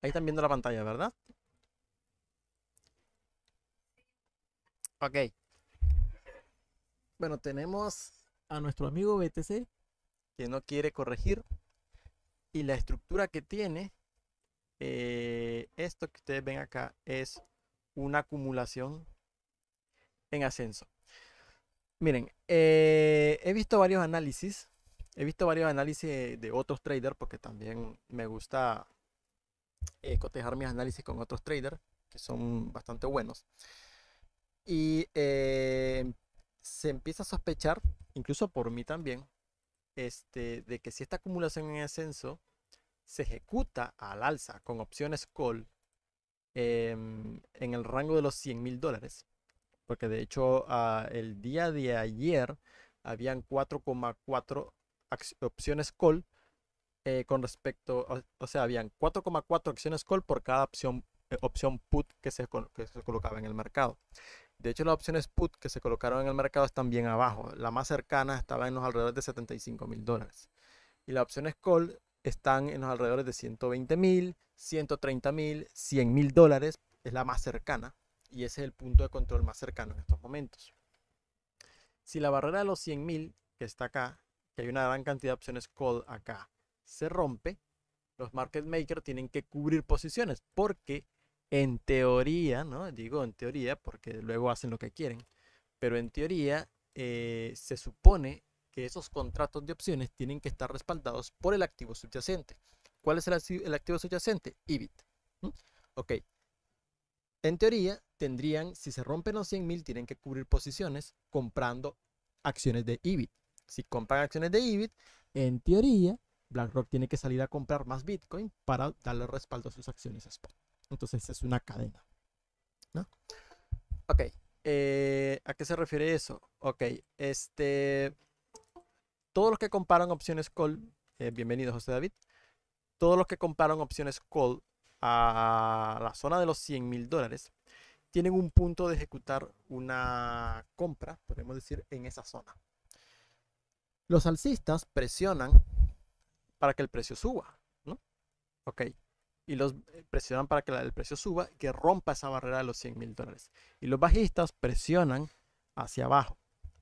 Ahí están viendo la pantalla, ¿verdad? Ok. Bueno, tenemos a nuestro amigo BTC que no quiere corregir y la estructura que tiene, esto que ustedes ven acá es una acumulación en ascenso. Miren, he visto varios análisis de otros traders porque también me gusta cotejar mis análisis con otros traders que son bastante buenos. Y se empieza a sospechar, incluso por mí también, de que si esta acumulación en ascenso se ejecuta al alza con opciones call en el rango de los $100,000, porque de hecho el día de ayer habían 4,4 opciones call con respecto, o sea, habían 4,4 acciones call por cada opción put que se colocaba en el mercado. De hecho, las opciones put que se colocaron en el mercado están bien abajo. La más cercana estaba en los alrededores de $75,000. Y las opciones call están en los alrededores de 120,000, 130,000, $100,000. Es la más cercana. Y ese es el punto de control más cercano en estos momentos. Si la barrera de los 100,000, que está acá, que hay una gran cantidad de opciones call acá, se rompe, los market makers tienen que cubrir posiciones porque en teoría, ¿no? Digo en teoría porque luego hacen lo que quieren, pero en teoría se supone que esos contratos de opciones tienen que estar respaldados por el activo subyacente. ¿Cuál es el activo subyacente? IBIT. ¿Mm? Ok. En teoría, tendrían, si se rompen los 100,000, tienen que cubrir posiciones comprando acciones de IBIT. Si compran acciones de IBIT, en teoría, BlackRock tiene que salir a comprar más Bitcoin para darle respaldo a sus acciones spot. Entonces es una cadena, ¿no? Ok. ¿A qué se refiere eso? Ok. Todos los que comparan opciones call, bienvenido José David, todos los que comparan opciones call a la zona de los $100,000 tienen un punto de ejecutar una compra, podemos decir, en esa zona. Los alcistas presionan para que el precio suba, ¿no? Ok. Y los presionan para que el precio suba, que rompa esa barrera de los $100,000. Y los bajistas presionan hacia abajo.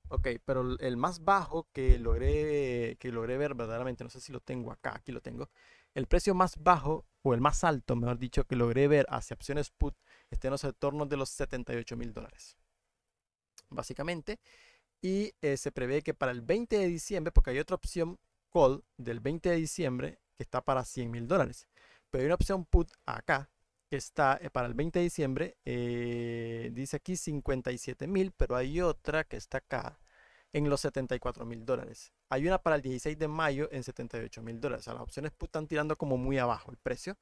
Ok, pero el más bajo que logré ver verdaderamente, no sé si lo tengo acá, aquí lo tengo. El precio más bajo, o el más alto, mejor dicho, que logré ver hacia opciones put, está en los entornos de los $78,000. Básicamente. Y se prevé que para el 20 de diciembre, porque hay otra opción call del 20 de diciembre que está para $100,000. Pero hay una opción put acá que está para el 20 de diciembre, dice aquí 57,000, pero hay otra que está acá en los $74,000. Hay una para el 16 de mayo en $78,000. O sea, las opciones put están tirando como muy abajo el precio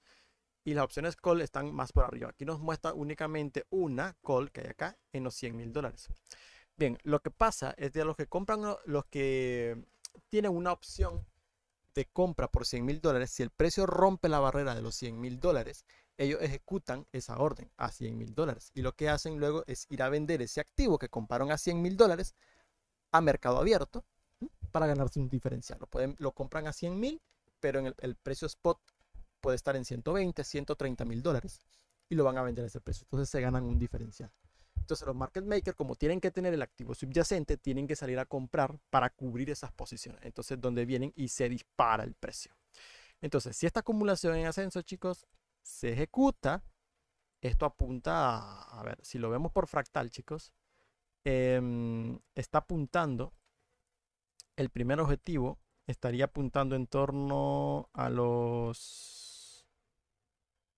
y las opciones call están más por arriba. Aquí nos muestra únicamente una call que hay acá en los $100,000. Bien, lo que pasa es de los que compran, los que tienen una opción de compra por $100,000, si el precio rompe la barrera de los $100,000, ellos ejecutan esa orden a $100,000. Y lo que hacen luego es ir a vender ese activo que compraron a $100,000 a mercado abierto para ganarse un diferencial. Lo compran a 100,000, pero en el precio spot puede estar en 120, $130,000 y lo van a vender a ese precio. Entonces se ganan un diferencial. Entonces los market makers, como tienen que tener el activo subyacente, tienen que salir a comprar para cubrir esas posiciones. Entonces donde vienen y se dispara el precio. Entonces, si esta acumulación en ascenso, chicos, se ejecuta, esto apunta a ver, si lo vemos por fractal, chicos, está apuntando, el primer objetivo estaría apuntando en torno a los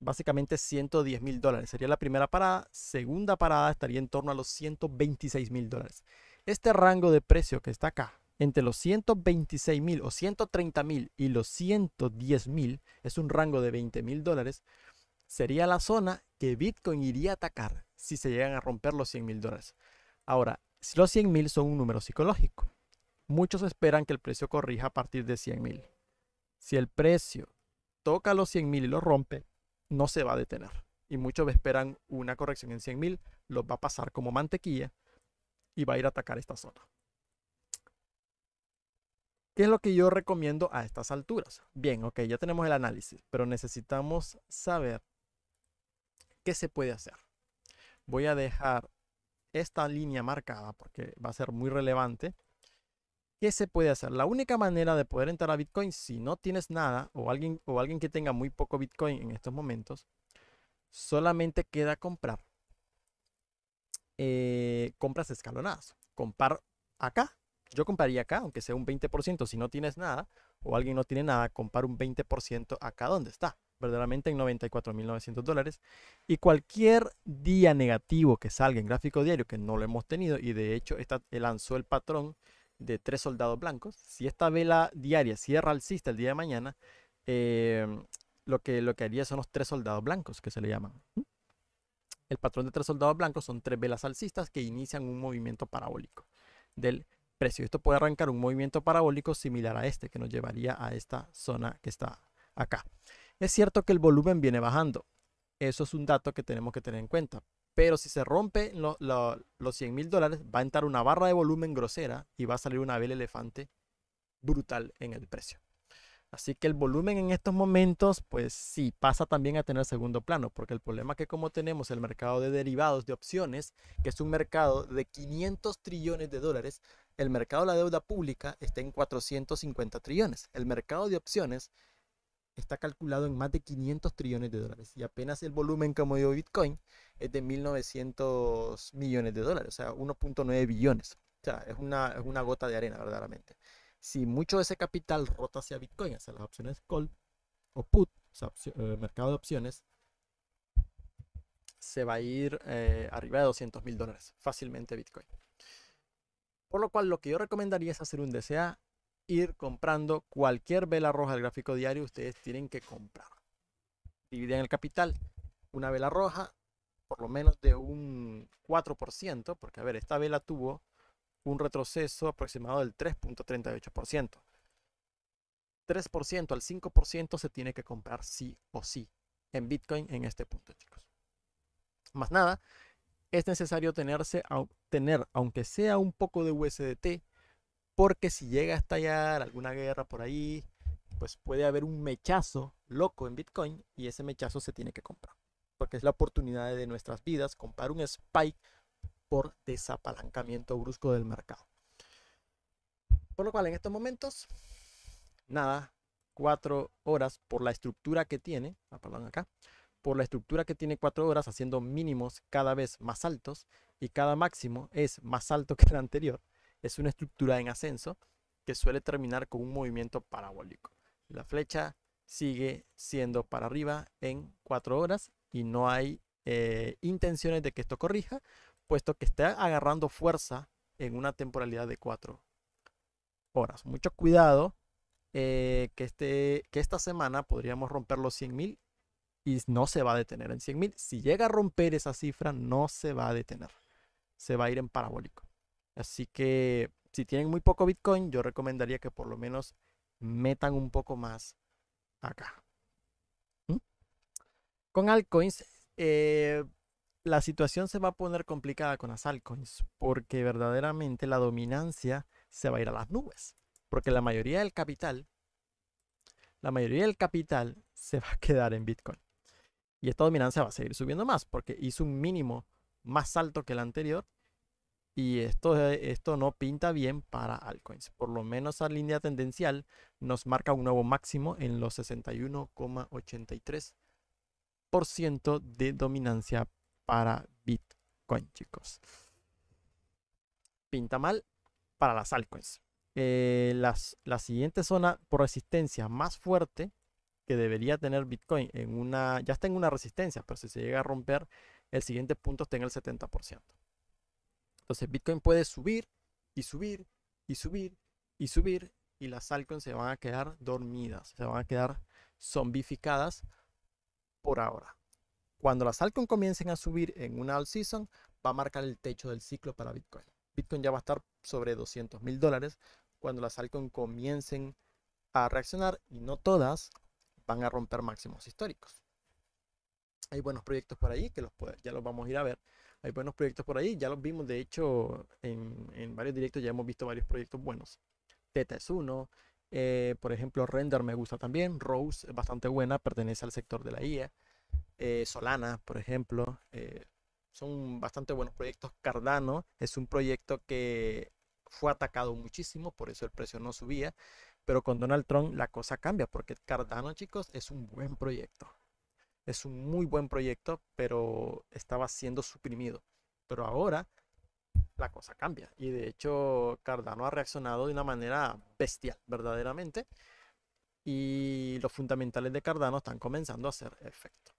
básicamente $110,000. Sería la primera parada. Segunda parada estaría en torno a los $126,000. Este rango de precio que está acá, entre los 126,000 o 130,000 y los 110,000, es un rango de $20,000. Sería la zona que Bitcoin iría a atacar si se llegan a romper los $100,000. Ahora, si los 100,000 son un número psicológico, muchos esperan que el precio corrija a partir de 100,000. Si el precio toca los 100,000 y lo rompe, no se va a detener. Y muchos esperan una corrección en 100,000, los va a pasar como mantequilla y va a ir a atacar esta zona. ¿Qué es lo que yo recomiendo a estas alturas? Bien, ok, ya tenemos el análisis, pero necesitamos saber ¿Qué se puede hacer? Voy a dejar esta línea marcada porque va a ser muy relevante. ¿Qué se puede hacer? La única manera de poder entrar a Bitcoin, si no tienes nada o alguien que tenga muy poco Bitcoin en estos momentos, solamente queda comprar compras escalonadas. Comprar acá. Yo compraría acá, aunque sea un 20%. Si no tienes nada o alguien no tiene nada, comprar un 20% acá donde está. Verdaderamente en $94.900. Y cualquier día negativo que salga en gráfico diario, que no lo hemos tenido, y de hecho lanzó el patrón de 3 soldados blancos. Si esta vela diaria cierra alcista el día de mañana, eh, lo que haría son los 3 soldados blancos que se le llaman. El patrón de 3 soldados blancos son 3 velas alcistas que inician un movimiento parabólico del precio. Esto puede arrancar un movimiento parabólico similar a este que nos llevaría a esta zona que está acá. Es cierto que el volumen viene bajando. Eso es un dato que tenemos que tener en cuenta. Pero si se rompe los $100.000, va a entrar una barra de volumen grosera y va a salir una vela elefante brutal en el precio. Así que el volumen en estos momentos, pues sí, pasa también a tener segundo plano, porque el problema es que como tenemos el mercado de derivados de opciones, que es un mercado de 500 trillones de dólares, el mercado de la deuda pública está en 450 trillones. El mercado de opciones está calculado en más de 500 trillones de dólares y apenas el volumen como dio Bitcoin es de 1.900 millones de dólares, o sea, 1.9 billones. O sea, es una gota de arena verdaderamente. Si mucho de ese capital rota hacia Bitcoin, hacia las opciones call o put, o sea, mercado de opciones, se va a ir arriba de $200.000 fácilmente Bitcoin. Por lo cual lo que yo recomendaría es hacer un DCA, ir comprando cualquier vela roja del gráfico diario, ustedes tienen que comprar. Dividen el capital, una vela roja, por lo menos de un 4%, porque a ver, esta vela tuvo un retroceso aproximado del 3.38%. 3% al 5% se tiene que comprar sí o sí en Bitcoin en este punto, chicos. Más nada, es necesario tener, aunque sea un poco de USDT, porque si llega a estallar alguna guerra por ahí, pues puede haber un mechazo loco en Bitcoin y ese mechazo se tiene que comprar. Porque es la oportunidad de nuestras vidas comprar un spike por desapalancamiento brusco del mercado. Por lo cual en estos momentos, nada, 4 horas por la estructura que tiene, perdón, acá, por la estructura que tiene 4 horas haciendo mínimos cada vez más altos y cada máximo es más alto que el anterior. Es una estructura en ascenso que suele terminar con un movimiento parabólico. La flecha sigue siendo para arriba en 4 horas y no hay intenciones de que esto corrija, puesto que está agarrando fuerza en una temporalidad de 4 horas. Mucho cuidado que esta semana podríamos romper los 100.000 y no se va a detener en 100.000. Si llega a romper esa cifra, no se va a detener. Se va a ir en parabólico. Así que si tienen muy poco Bitcoin, yo recomendaría que por lo menos metan un poco más acá. ¿Mm? Con altcoins, la situación se va a poner complicada con las altcoins porque verdaderamente la dominancia se va a ir a las nubes. Porque la mayoría del capital se va a quedar en Bitcoin. Y esta dominancia va a seguir subiendo más porque hizo un mínimo más alto que el anterior. Y esto no pinta bien para altcoins. Por lo menos la línea tendencial nos marca un nuevo máximo en los 61,83% de dominancia para Bitcoin, chicos. Pinta mal para las altcoins. La siguiente zona por resistencia más fuerte que debería tener Bitcoin ya está en una resistencia, pero si se llega a romper, el siguiente punto está en el 70%. Entonces Bitcoin puede subir y subir y subir y subir y las altcoins se van a quedar dormidas, se van a quedar zombificadas por ahora. Cuando las altcoins comiencen a subir en una alt season, va a marcar el techo del ciclo para Bitcoin. Bitcoin ya va a estar sobre $200.000 cuando las altcoins comiencen a reaccionar y no todas van a romper máximos históricos. Hay buenos proyectos por ahí que ya los vamos a ir a ver. Hay buenos proyectos por ahí, ya los vimos, de hecho, en varios directos ya hemos visto varios proyectos buenos. Teta es uno, por ejemplo, Render me gusta también, Rose es bastante buena, pertenece al sector de la IA. Solana, por ejemplo, son bastante buenos proyectos. Cardano es un proyecto que fue atacado muchísimo, por eso el precio no subía, pero con Donald Trump la cosa cambia, porque Cardano, chicos, es un buen proyecto. Es un muy buen proyecto, pero estaba siendo suprimido. Pero ahora la cosa cambia. Y de hecho, Cardano ha reaccionado de una manera bestial, verdaderamente. Y los fundamentales de Cardano están comenzando a hacer efecto.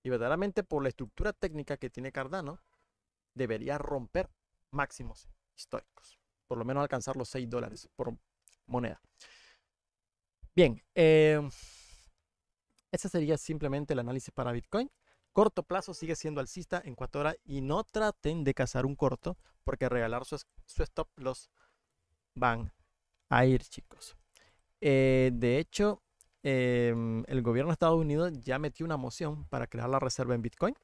Y verdaderamente por la estructura técnica que tiene Cardano, debería romper máximos históricos. Por lo menos alcanzar los $6 por moneda. Bien, ese sería simplemente el análisis para Bitcoin. Corto plazo sigue siendo alcista en 4 horas y no traten de cazar un corto porque regalar su stop loss van a ir, chicos. De hecho, el gobierno de Estados Unidos ya metió una moción para crear la reserva en Bitcoin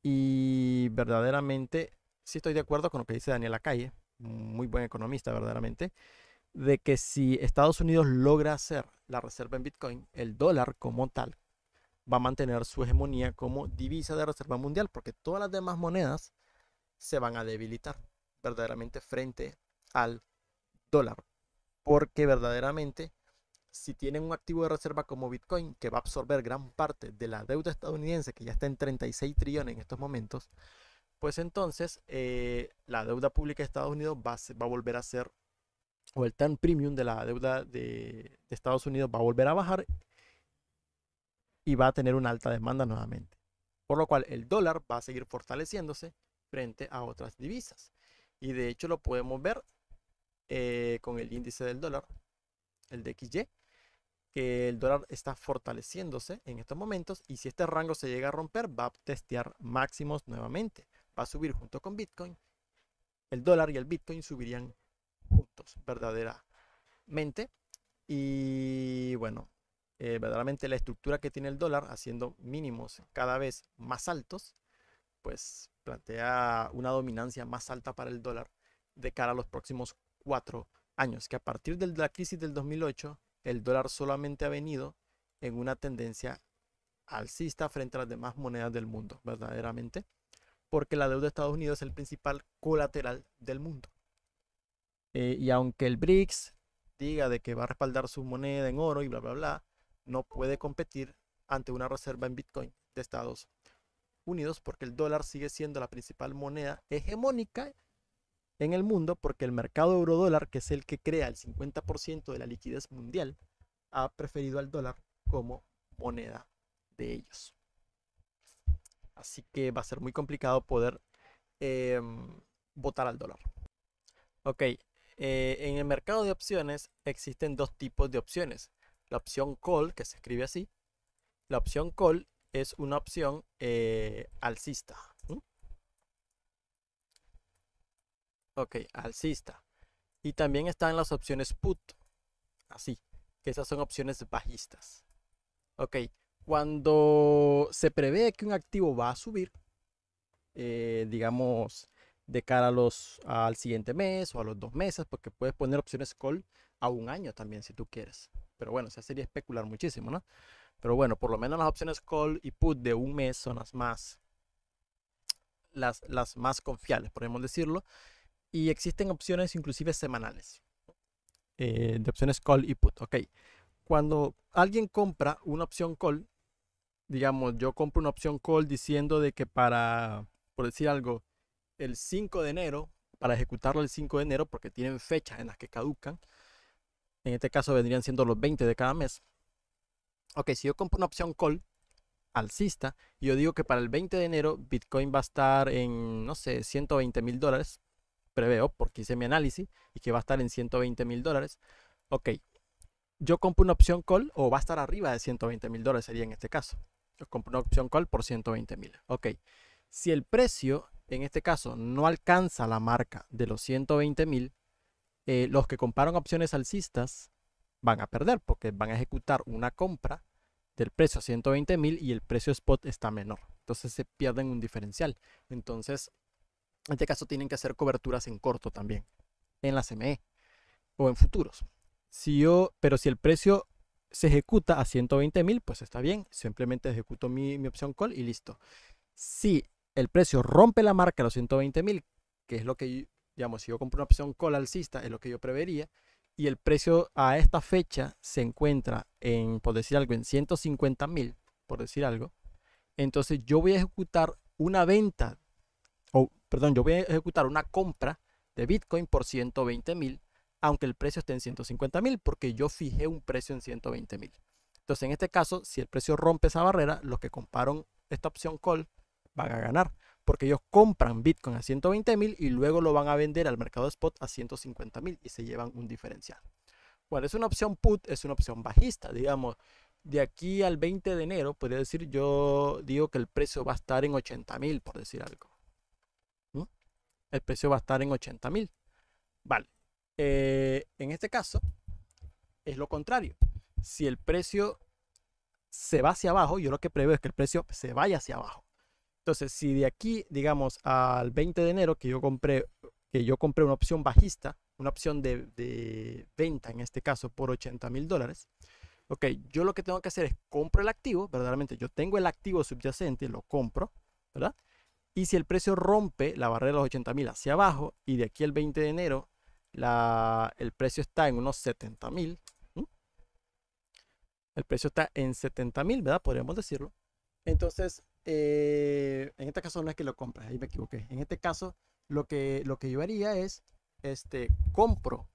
y verdaderamente sí estoy de acuerdo con lo que dice Daniel Lacalle, muy buen economista verdaderamente, de que si Estados Unidos logra hacer la reserva en Bitcoin, el dólar como tal va a mantener su hegemonía como divisa de reserva mundial, porque todas las demás monedas se van a debilitar verdaderamente frente al dólar, porque verdaderamente si tienen un activo de reserva como Bitcoin, que va a absorber gran parte de la deuda estadounidense, que ya está en 36 trillones en estos momentos, pues entonces la deuda pública de Estados Unidos va a volver a ser, o el term premium de la deuda de Estados Unidos va a volver a bajar y va a tener una alta demanda nuevamente. Por lo cual el dólar va a seguir fortaleciéndose frente a otras divisas. Y de hecho lo podemos ver con el índice del dólar, el DXY, que el dólar está fortaleciéndose en estos momentos y si este rango se llega a romper va a testear máximos nuevamente. Va a subir junto con Bitcoin. El dólar y el Bitcoin subirían juntos verdaderamente. Y bueno, verdaderamente la estructura que tiene el dólar haciendo mínimos cada vez más altos, pues plantea una dominancia más alta para el dólar de cara a los próximos 4 años, que a partir de la crisis del 2008, el dólar solamente ha venido en una tendencia alcista frente a las demás monedas del mundo, verdaderamente, porque la deuda de Estados Unidos es el principal colateral del mundo. Y aunque el BRICS diga de que va a respaldar su moneda en oro y bla, bla, bla, no puede competir ante una reserva en Bitcoin de Estados Unidos porque el dólar sigue siendo la principal moneda hegemónica en el mundo porque el mercado eurodólar, que es el que crea el 50% de la liquidez mundial, ha preferido al dólar como moneda de ellos. Así que va a ser muy complicado poder votar al dólar. Ok, en el mercado de opciones existen dos tipos de opciones. La opción call, que se escribe así. La opción call es una opción alcista. Ok, alcista. Y también están las opciones put, así, que esas son opciones bajistas. Ok, cuando se prevé que un activo va a subir, digamos, de cara al siguiente mes o a los 2 meses, porque puedes poner opciones call a un año también si tú quieres. Pero bueno, eso sería especular muchísimo, ¿no? Pero bueno, por lo menos las opciones call y put de un mes son las más confiables, podemos decirlo. Y existen opciones inclusive semanales de opciones call y put. Ok, cuando alguien compra una opción call, digamos, yo compro una opción call diciendo de que para, por decir algo, el 5 de enero, para ejecutarlo el 5 de enero, porque tienen fechas en las que caducan, en este caso vendrían siendo los 20 de cada mes. Ok, si yo compro una opción call alcista, y yo digo que para el 20 de enero Bitcoin va a estar en, no sé, $120,000, preveo, porque hice mi análisis, y que va a estar en $120,000. Ok, yo compro una opción call, o va a estar arriba de $120,000, sería en este caso. Yo compro una opción call por 120,000. Ok, si el precio, en este caso, no alcanza la marca de los 120,000, los que compraron opciones alcistas van a perder, porque van a ejecutar una compra del precio a 120,000 y el precio spot está menor. Entonces se pierden un diferencial. Entonces, en este caso tienen que hacer coberturas en corto también, en la CME o en futuros. Pero si el precio se ejecuta a 120.000, pues está bien, simplemente ejecuto mi opción call y listo. Si el precio rompe la marca de los 120.000, que es lo que, digamos, si yo compro una opción call alcista, es lo que yo prevería, y el precio a esta fecha se encuentra en, por decir algo, en 150.000, por decir algo, entonces yo voy a ejecutar una venta, o perdón, yo voy a ejecutar una compra de Bitcoin por 120.000, aunque el precio esté en 150.000, porque yo fijé un precio en 120.000. Entonces, en este caso, si el precio rompe esa barrera, los que compraron esta opción call van a ganar, porque ellos compran Bitcoin a 120.000 y luego lo van a vender al mercado spot a 150.000 y se llevan un diferencial. Bueno, es una opción put, es una opción bajista, digamos. De aquí al 20 de enero, podría decir, yo digo que el precio va a estar en 80.000, por decir algo. ¿Mm? El precio va a estar en 80.000. Vale. En este caso, es lo contrario. Si el precio se va hacia abajo, yo lo que preveo es que el precio se vaya hacia abajo. Entonces, si de aquí, digamos, al 20 de enero que yo compré una opción bajista, una opción de venta en este caso por 80.000 dólares, ok, yo lo que tengo que hacer es compro el activo, verdaderamente yo tengo el activo subyacente, lo compro, ¿verdad? Y si el precio rompe la barrera de los 80.000 hacia abajo y de aquí al 20 de enero el precio está en unos 70.000, el precio está en 70.000, ¿verdad? Podríamos decirlo. Entonces, en este caso no es que lo compres, ahí me equivoqué. En este caso, lo que yo haría es, compro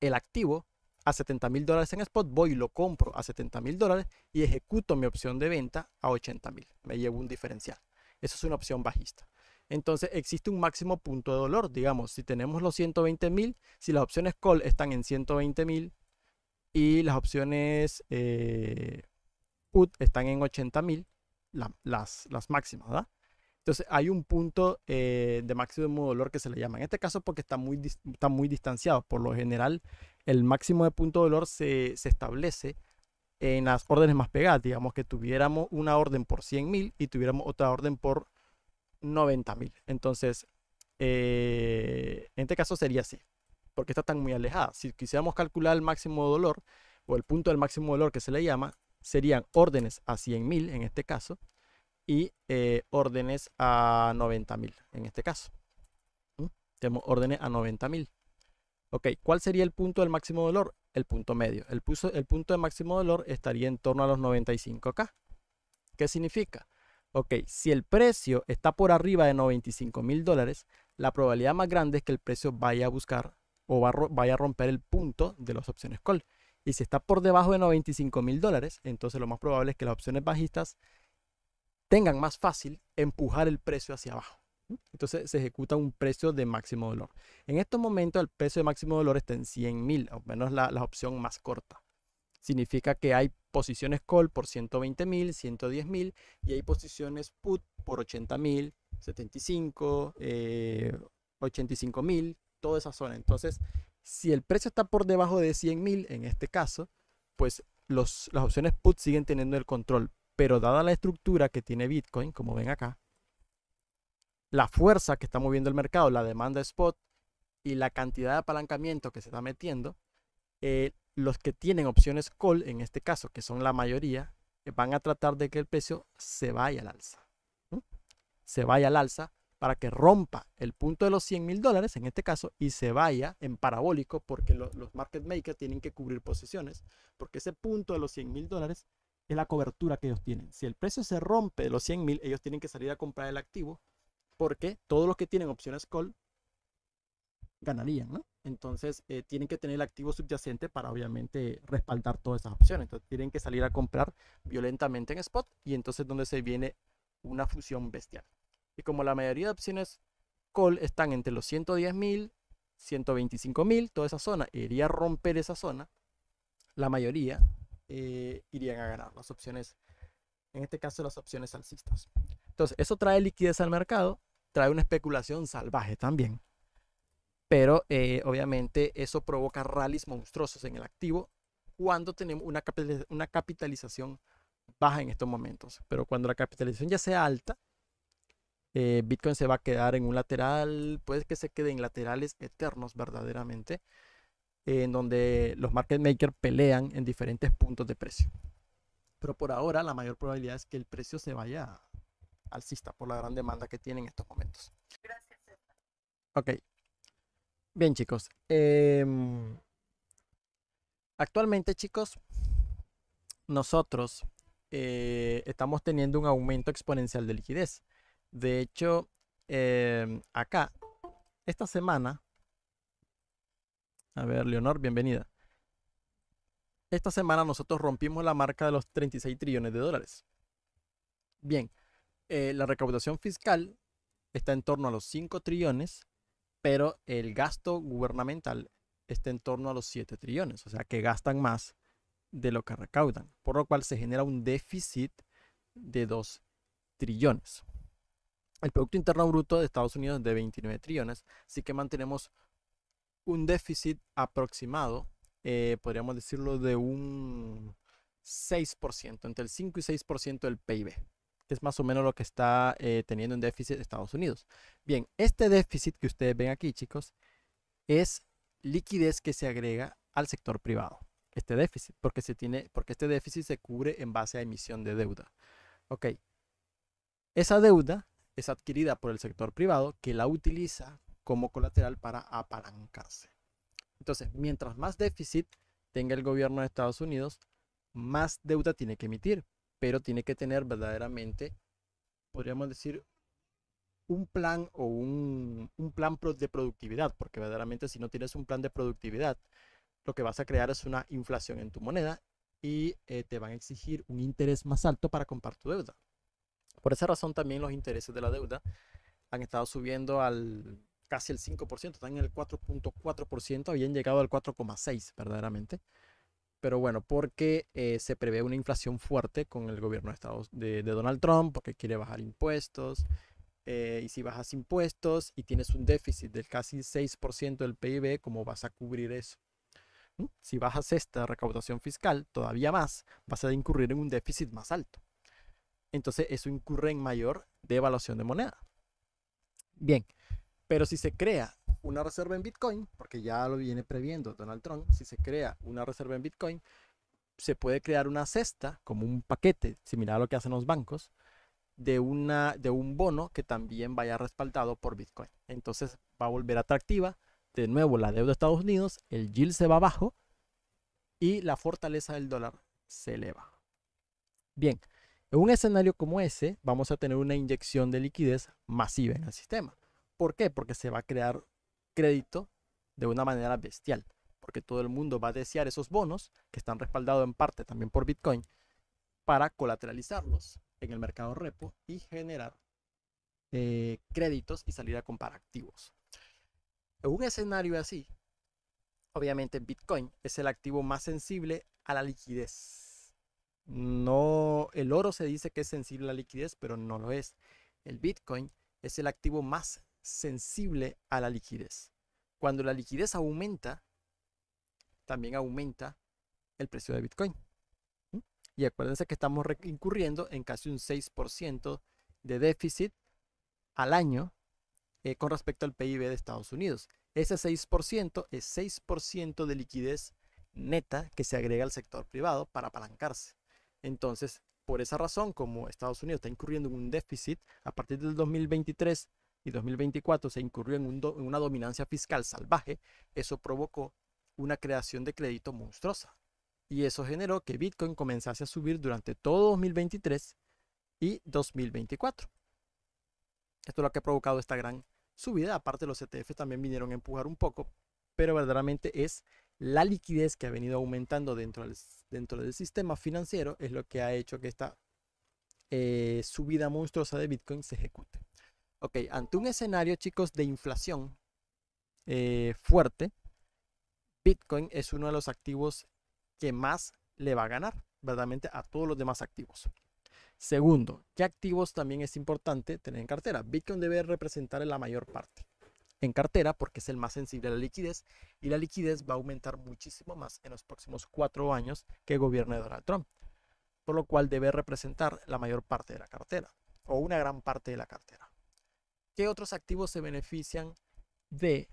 el activo a 70.000 dólares en spot, voy y lo compro a 70.000 dólares y ejecuto mi opción de venta a 80.000. Me llevo un diferencial. Eso es una opción bajista. Entonces existe un máximo punto de dolor. Digamos, si tenemos los 120.000, si las opciones call están en 120.000 y las opciones put están en 80.000, las máximas, ¿verdad? Entonces hay un punto de máximo dolor que se le llama. En este caso porque está muy distanciado. Por lo general, el máximo de punto de dolor se establece en las órdenes más pegadas. Digamos que tuviéramos una orden por 100.000 y tuviéramos otra orden por 90.000. Entonces, en este caso sería así, porque está tan muy alejada. Si quisiéramos calcular el máximo dolor o el punto del máximo dolor que se le llama, serían órdenes a 100.000 en este caso y órdenes a 90.000 en este caso. Tenemos órdenes a 90.000. Ok, ¿cuál sería el punto del máximo dolor? El punto medio. El punto de máximo dolor estaría en torno a los 95K. ¿Qué significa? Ok, si el precio está por arriba de 95.000 dólares, la probabilidad más grande es que el precio vaya a buscar o vaya a romper el punto de las opciones call. Y si está por debajo de 95.000 dólares, entonces lo más probable es que las opciones bajistas tengan más fácil empujar el precio hacia abajo. Entonces se ejecuta un precio de máximo dolor. En estos momentos el precio de máximo dolor está en 100.000, al menos la opción más corta. Significa que hay posiciones call por 120.000, 110.000 y hay posiciones put por 80.000, 75, 85.000, toda esa zona. Entonces, si el precio está por debajo de 100.000, en este caso, pues las opciones put siguen teniendo el control. Pero dada la estructura que tiene Bitcoin, como ven acá, la fuerza que está moviendo el mercado, la demanda spot y la cantidad de apalancamiento que se está metiendo, los que tienen opciones call, en este caso, que son la mayoría, van a tratar de que el precio se vaya al alza. Se vaya al alza para que rompa el punto de los 100.000 dólares, en este caso, y se vaya en parabólico, porque los market makers tienen que cubrir posiciones, porque ese punto de los 100.000 dólares es la cobertura que ellos tienen. Si el precio se rompe de los 100.000, ellos tienen que salir a comprar el activo, porque todos los que tienen opciones call ganarían, ¿no? Entonces tienen que tener el activo subyacente para obviamente respaldar todas esas opciones. Entonces tienen que salir a comprar violentamente en spot y entonces donde se viene una fusión bestial. Y como la mayoría de opciones call están entre los 110.000, 125.000, toda esa zona, iría a romper esa zona, la mayoría irían a ganar las opciones, en este caso las opciones alcistas. Entonces eso trae liquidez al mercado, trae una especulación salvaje también. Pero obviamente eso provoca rallies monstruosos en el activo cuando tenemos una capitalización baja en estos momentos. Pero cuando la capitalización ya sea alta, Bitcoin se va a quedar en un lateral, puede que se quede en laterales eternos verdaderamente. en donde los market makers pelean en diferentes puntos de precio. Pero por ahora la mayor probabilidad es que el precio se vaya alcista por la gran demanda que tiene en estos momentos. Gracias. Ok, bien chicos. Actualmente chicos, nosotros estamos teniendo un aumento exponencial de liquidez. De hecho, acá, esta semana, a ver, Leonor, bienvenida. Esta semana nosotros rompimos la marca de los 36 trillones de dólares. Bien, la recaudación fiscal está en torno a los 5 trillones, pero el gasto gubernamental está en torno a los 7 trillones, o sea que gastan más de lo que recaudan, por lo cual se genera un déficit de 2 trillones. El Producto Interno Bruto de Estados Unidos es de 29 trillones, así que mantenemos un déficit aproximado, podríamos decirlo, de un 6%, entre el 5 y 6% del PIB, que es más o menos lo que está teniendo en déficit Estados Unidos. Bien, este déficit que ustedes ven aquí, chicos, es liquidez que se agrega al sector privado. Este déficit, porque este déficit se cubre en base a emisión de deuda. Ok, esa deuda es adquirida por el sector privado que la utiliza como colateral para apalancarse. Entonces, mientras más déficit tenga el gobierno de Estados Unidos, más deuda tiene que emitir, pero tiene que tener verdaderamente, podríamos decir, un plan o un plan de productividad, porque verdaderamente si no tienes un plan de productividad, lo que vas a crear es una inflación en tu moneda y te van a exigir un interés más alto para comprar tu deuda. Por esa razón también los intereses de la deuda han estado subiendo al casi el 5%, están en el 4.4%, habían llegado al 4,6% verdaderamente. Pero bueno, porque se prevé una inflación fuerte con el gobierno de Donald Trump, porque quiere bajar impuestos. Y si bajas impuestos y tienes un déficit del casi 6% del PIB, ¿cómo vas a cubrir eso? Si bajas esta recaudación fiscal todavía más, vas a incurrir en un déficit más alto. Entonces eso incurre en mayor devaluación de moneda. Bien, pero si se crea una reserva en Bitcoin, porque ya lo viene previendo Donald Trump, si se crea una reserva en Bitcoin, se puede crear una cesta, como un paquete, similar a lo que hacen los bancos, de un bono que también vaya respaldado por Bitcoin. Entonces va a volver atractiva de nuevo la deuda de Estados Unidos, el yield se va abajo y la fortaleza del dólar se eleva. Bien, en un escenario como ese vamos a tener una inyección de liquidez masiva en el sistema. ¿Por qué? Porque se va a crear crédito de una manera bestial, porque todo el mundo va a desear esos bonos que están respaldados en parte también por Bitcoin para colateralizarlos en el mercado repo y generar créditos y salir a comprar activos. En un escenario así, obviamente Bitcoin es el activo más sensible a la liquidez. No, el oro se dice que es sensible a la liquidez, pero no lo es. El Bitcoin es el activo más sensible a la liquidez. Cuando la liquidez aumenta, también aumenta el precio de Bitcoin. Y acuérdense que estamos incurriendo en casi un 6% de déficit al año con respecto al PIB de Estados Unidos. Ese 6% es 6% de liquidez neta que se agrega al sector privado para apalancarse. Entonces, por esa razón, como Estados Unidos está incurriendo en un déficit, a partir del 2023 y 2024 se incurrió en una dominancia fiscal salvaje, eso provocó una creación de crédito monstruosa. Y eso generó que Bitcoin comenzase a subir durante todo 2023 y 2024. Esto es lo que ha provocado esta gran subida. Aparte, los ETF también vinieron a empujar un poco, pero verdaderamente es la liquidez que ha venido aumentando dentro del sistema financiero, es lo que ha hecho que esta subida monstruosa de Bitcoin se ejecute. Ok, ante un escenario, chicos, de inflación fuerte, Bitcoin es uno de los activos que más le va a ganar, verdaderamente, a todos los demás activos. Segundo, ¿qué activos también es importante tener en cartera? Bitcoin debe representar la mayor parte en cartera porque es el más sensible a la liquidez y la liquidez va a aumentar muchísimo más en los próximos 4 años que gobierne Donald Trump, por lo cual debe representar la mayor parte de la cartera o una gran parte de la cartera. ¿Qué otros activos se benefician de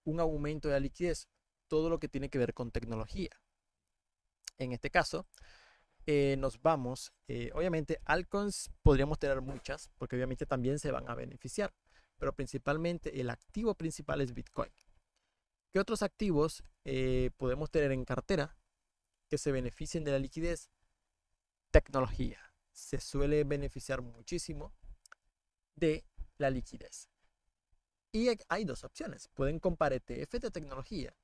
un aumento de la liquidez? todo lo que tiene que ver con tecnología. En este caso, nos vamos, obviamente altcoins podríamos tener muchas, porque obviamente también se van a beneficiar, pero principalmente el activo principal es Bitcoin. ¿Qué otros activos podemos tener en cartera que se beneficien de la liquidez? Tecnología. Se suele beneficiar muchísimo de la liquidez. Y hay dos opciones. Pueden comprar ETF de tecnología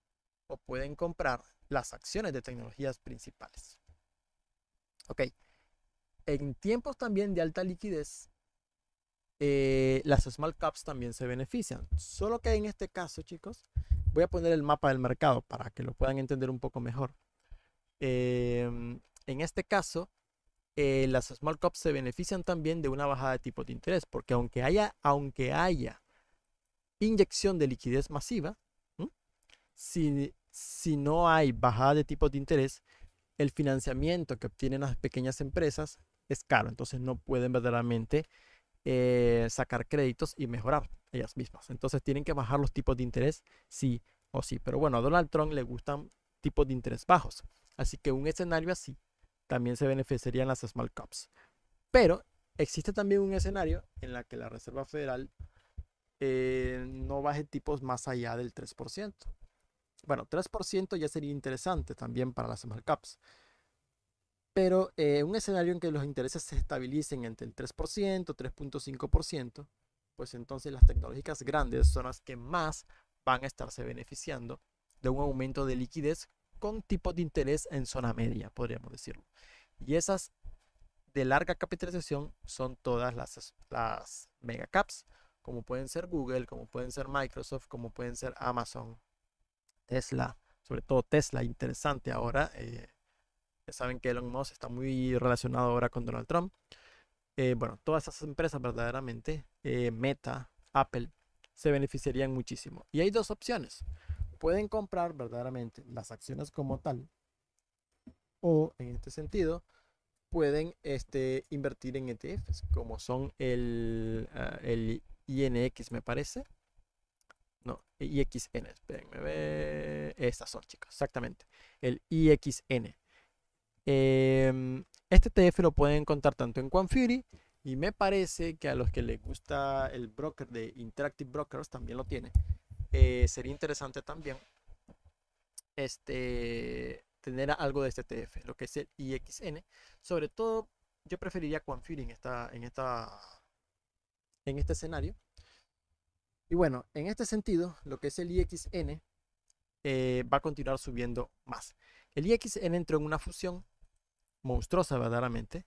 o pueden comprar las acciones de tecnologías principales. Ok. En tiempos también de alta liquidez, las small caps también se benefician. Solo que en este caso, chicos, voy a poner el mapa del mercado para que lo puedan entender un poco mejor. En este caso, las small caps se benefician también de una bajada de tipo de interés, porque aunque haya inyección de liquidez masiva, si no hay bajada de tipo de interés, el financiamiento que obtienen las pequeñas empresas es caro, entonces no pueden verdaderamente sacar créditos y mejorar ellas mismas. Entonces tienen que bajar los tipos de interés sí o sí. Pero bueno, a Donald Trump le gustan tipos de interés bajos. Así que un escenario así también se beneficiarían las small caps. Pero existe también un escenario en la que la Reserva Federal no baje tipos más allá del 3%. Bueno, 3% ya sería interesante también para las small caps. Pero un escenario en que los intereses se estabilicen entre el 3%, 3.5%, pues entonces las tecnológicas grandes son las que más van a estarse beneficiando de un aumento de liquidez con tipos de interés en zona media, podríamos decirlo. Y esas de larga capitalización son todas las mega caps, como pueden ser Google, como pueden ser Microsoft, como pueden ser Amazon, Tesla, sobre todo Tesla, interesante ahora. Ya saben que Elon Musk está muy relacionado ahora con Donald Trump. Bueno, todas esas empresas verdaderamente, Meta, Apple, se beneficiarían muchísimo. Y hay dos opciones. Pueden comprar verdaderamente las acciones como tal, o en este sentido, pueden invertir en ETFs, como son el INX, me parece. No, IXN, espérenme, estas son, chicos, exactamente. El IXN. Este ETF lo pueden encontrar tanto en Quantfury y me parece que a los que les gusta el broker de Interactive Brokers también lo tiene. Sería interesante también tener algo de este ETF, lo que es el IXN. Sobre todo, yo preferiría Quantfury en este escenario. Y bueno, en este sentido, lo que es el IXN va a continuar subiendo más. El IXN entró en una fusión monstruosa verdaderamente.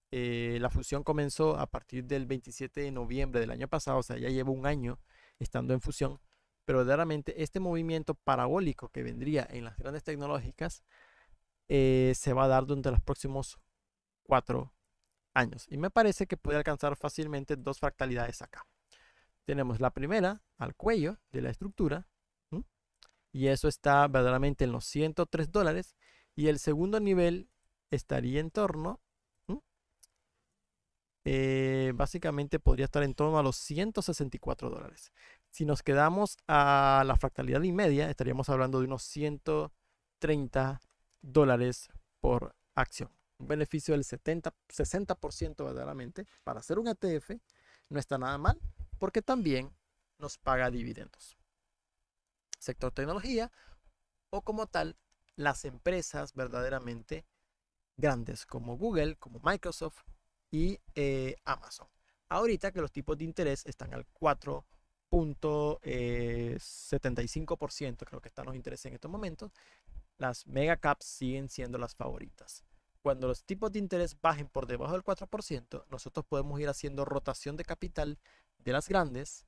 La fusión comenzó a partir del 27 de noviembre del año pasado, o sea, ya lleva un año estando en fusión, pero verdaderamente este movimiento parabólico que vendría en las grandes tecnológicas se va a dar durante los próximos 4 años. Y me parece que puede alcanzar fácilmente dos fractalidades acá. Tenemos la primera al cuello de la estructura, ¿m? Y eso está verdaderamente en los $103, y el segundo nivel estaría en torno, básicamente podría estar en torno a los $164. Si nos quedamos a la fractalidad y media, estaríamos hablando de unos $130 por acción. Un beneficio del 60% verdaderamente. Para hacer un ETF no está nada mal, porque también nos paga dividendos. Sector tecnología, o como tal, las empresas verdaderamente grandes como Google, como Microsoft y Amazon. Ahorita que los tipos de interés están al 4.75%, creo que están los intereses en estos momentos, las mega caps siguen siendo las favoritas. Cuando los tipos de interés bajen por debajo del 4%, nosotros podemos ir haciendo rotación de capital de las grandes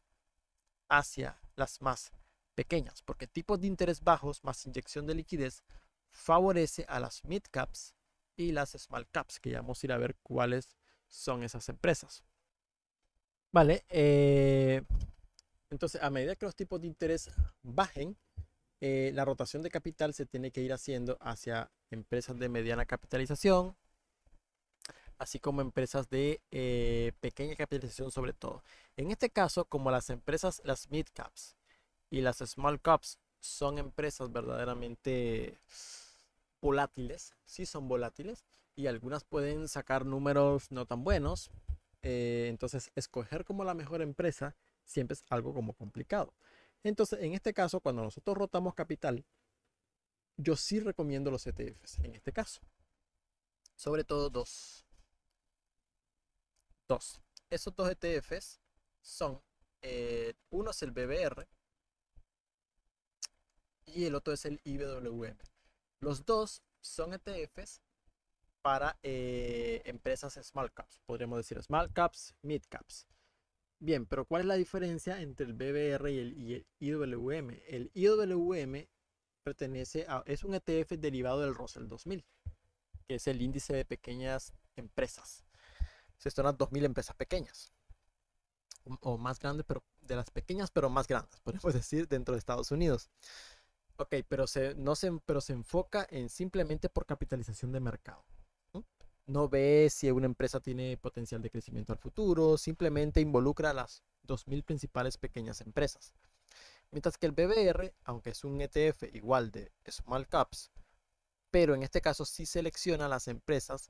hacia las más pequeñas, porque tipos de interés bajos más inyección de liquidez favorece a las mid caps y las small caps, que ya vamos a ir a ver cuáles son esas empresas. Vale, entonces a medida que los tipos de interés bajen, la rotación de capital se tiene que ir haciendo hacia empresas de mediana capitalización, así como empresas de pequeña capitalización sobre todo. En este caso, como las empresas, las mid caps y las small caps son empresas verdaderamente volátiles, sí son volátiles, y algunas pueden sacar números no tan buenos. Entonces, escoger como la mejor empresa siempre es algo como complicado. Entonces, en este caso, cuando nosotros rotamos capital, yo sí recomiendo los ETFs, en este caso. Sobre todo dos. Dos. Esos dos ETFs son, uno es el BBR y el otro es el IWM. Los dos son ETFs para empresas small caps, podríamos decir small caps, mid caps. Bien, pero ¿cuál es la diferencia entre el BBR y el IWM? El IWM es un ETF derivado del Russell 2000, que es el índice de pequeñas empresas. Son las 2000 empresas pequeñas o más grandes, pero de las pequeñas pero más grandes, podemos decir, dentro de Estados Unidos. Ok, pero pero se enfoca en simplemente por capitalización de mercado. No ve si una empresa tiene potencial de crecimiento al futuro, simplemente involucra a las 2000 principales pequeñas empresas. Mientras que el BBR, aunque es un ETF igual de small caps, pero en este caso sí selecciona las empresas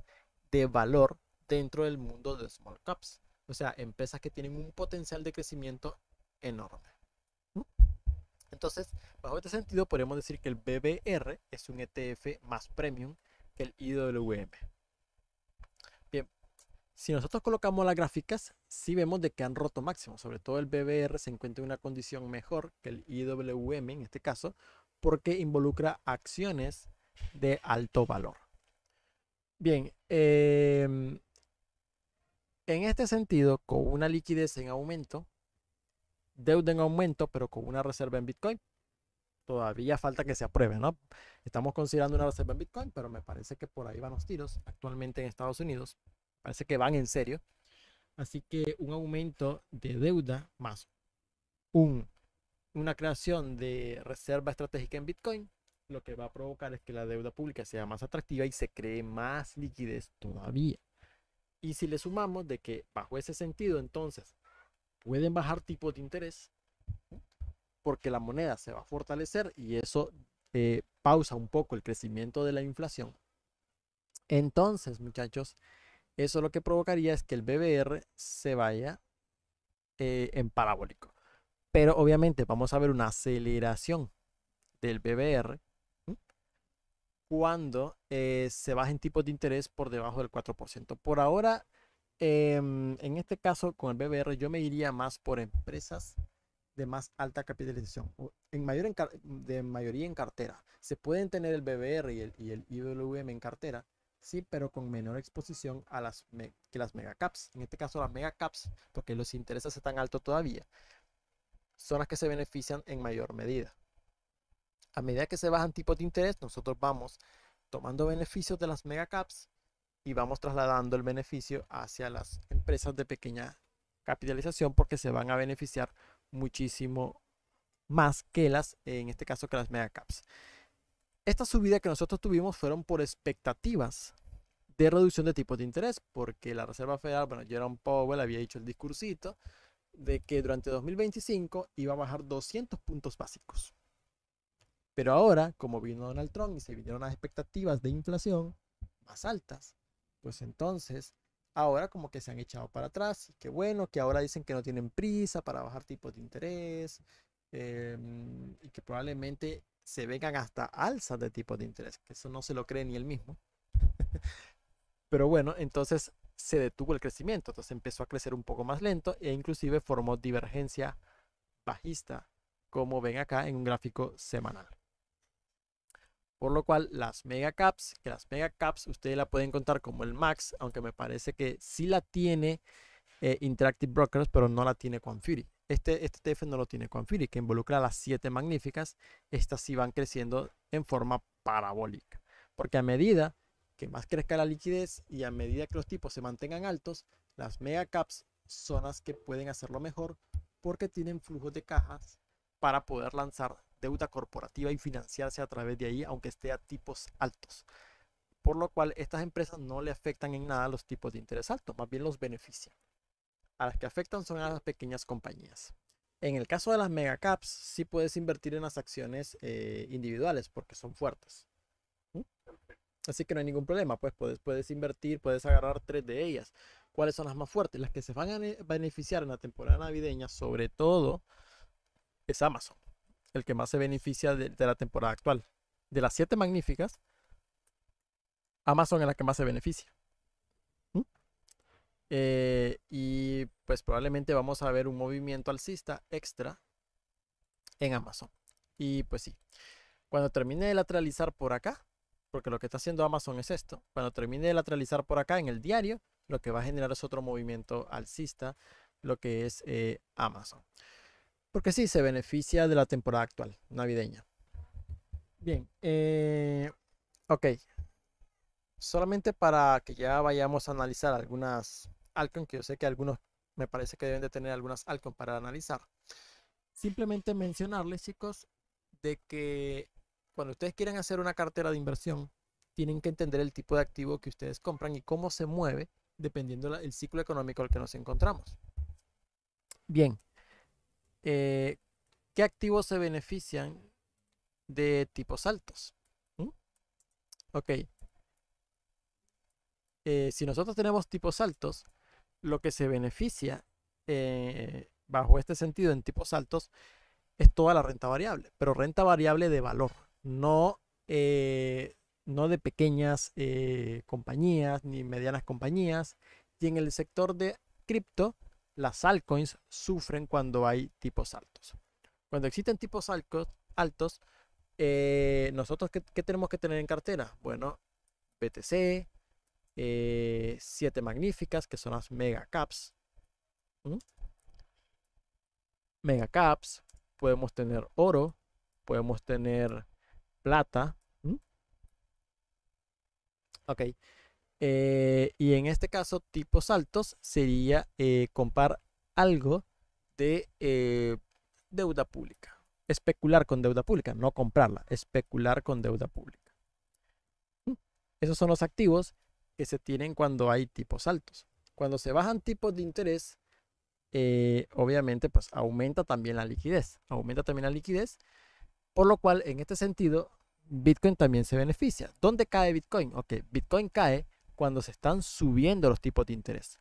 de valor dentro del mundo de small caps. O sea, empresas que tienen un potencial de crecimiento enorme. Entonces, bajo este sentido, podemos decir que el BBR es un ETF más premium que el IWM. Bien, si nosotros colocamos las gráficas, sí vemos de que han roto máximo. Sobre todo el BBR se encuentra en una condición mejor que el IWM en este caso, porque involucra acciones de alto valor. Bien, en este sentido, con una liquidez en aumento, deuda en aumento, pero con una reserva en Bitcoin, todavía falta que se apruebe, ¿no? Estamos considerando una reserva en Bitcoin, pero me parece que por ahí van los tiros actualmente en Estados Unidos. Parece que van en serio. Así que un aumento de deuda más una creación de reserva estratégica en Bitcoin, lo que va a provocar es que la deuda pública sea más atractiva y se cree más liquidez todavía. Y si le sumamos de que bajo ese sentido, entonces, pueden bajar tipos de interés, porque la moneda se va a fortalecer y eso pausa un poco el crecimiento de la inflación. Entonces, muchachos, eso lo que provocaría es que el BBR se vaya en parabólico. Pero obviamente vamos a ver una aceleración del BBR cuando se bajen tipos de interés por debajo del 4%. Por ahora, en este caso con el BBR yo me iría más por empresas de más alta capitalización, de mayoría en cartera. Se pueden tener el BBR y el IWM en cartera, sí, pero con menor exposición a que las megacaps. En este caso las megacaps, porque los intereses están altos todavía, son las que se benefician en mayor medida. A medida que se bajan tipos de interés, nosotros vamos tomando beneficios de las megacaps y vamos trasladando el beneficio hacia las empresas de pequeña capitalización porque se van a beneficiar muchísimo más que en este caso, que las megacaps. Esta subida que nosotros tuvimos fueron por expectativas de reducción de tipos de interés, porque la Reserva Federal, bueno, Jerome Powell había dicho el discursito de que durante 2025 iba a bajar 200 puntos básicos. Pero ahora, como vino Donald Trump y se vinieron las expectativas de inflación más altas, pues entonces ahora como que se han echado para atrás. Y que bueno, que ahora dicen que no tienen prisa para bajar tipos de interés y que probablemente se vengan hasta alzas de tipos de interés, que eso no se lo cree ni él mismo. Pero bueno, entonces se detuvo el crecimiento, entonces empezó a crecer un poco más lento e inclusive formó divergencia bajista, como ven acá en un gráfico semanal. Por lo cual las megacaps, que las megacaps ustedes la pueden contar como el max, aunque me parece que sí la tiene Interactive Brokers, pero no la tiene Quantfury. Este ETF no lo tiene Quantfury, que involucra a las 7 magníficas. Estas sí van creciendo en forma parabólica, porque a medida que más crezca la liquidez y a medida que los tipos se mantengan altos, las megacaps son las que pueden hacerlo mejor porque tienen flujos de cajas para poder lanzar deuda corporativa y financiarse a través de ahí, aunque esté a tipos altos. Por lo cual, estas empresas no le afectan en nada los tipos de interés altos, más bien los benefician. A las que afectan son a las pequeñas compañías. En el caso de las megacaps, sí puedes invertir en las acciones individuales porque son fuertes. ¿Mm? Así que no hay ningún problema, pues puedes invertir, puedes agarrar tres de ellas. ¿Cuáles son las más fuertes? Las que se van a beneficiar en la temporada navideña, sobre todo, es Amazon, el que más se beneficia de la temporada actual. De las siete magníficas, Amazon es la que más se beneficia. ¿Mm? Y pues probablemente vamos a ver un movimiento alcista extra en Amazon. Y pues sí, cuando termine de lateralizar por acá, porque lo que está haciendo Amazon es esto, cuando termine de lateralizar por acá en el diario, lo que va a generar es otro movimiento alcista, lo que es Amazon. Porque sí, se beneficia de la temporada actual, navideña. Bien, ok. Solamente para que ya vayamos a analizar algunas altcoins, que yo sé que algunos me parece que deben de tener algunas altcoins para analizar. Simplemente mencionarles, chicos, de que cuando ustedes quieren hacer una cartera de inversión, tienen que entender el tipo de activo que ustedes compran y cómo se mueve dependiendo del ciclo económico al que nos encontramos. Bien, ¿qué activos se benefician de tipos altos? ¿Mm? Ok, si nosotros tenemos tipos altos, lo que se beneficia bajo este sentido en tipos altos es toda la renta variable, pero renta variable de valor, no, no de pequeñas compañías ni medianas compañías. Y en el sector de cripto, las altcoins sufren cuando hay tipos altos. Cuando existen tipos altos, nosotros ¿qué tenemos que tener en cartera? Bueno, BTC, 7 magníficas, que son las mega caps. ¿Mm? Mega caps, podemos tener oro, podemos tener plata. ¿Mm? Ok. Y en este caso, tipos altos sería comprar algo de deuda pública. Especular con deuda pública, no comprarla, especular con deuda pública. ¿Mm? Esos son los activos que se tienen cuando hay tipos altos. Cuando se bajan tipos de interés, obviamente, pues aumenta también la liquidez. Aumenta también la liquidez, por lo cual, en este sentido, Bitcoin también se beneficia. ¿Dónde cae Bitcoin? Ok, Bitcoin cae cuando se están subiendo los tipos de interés,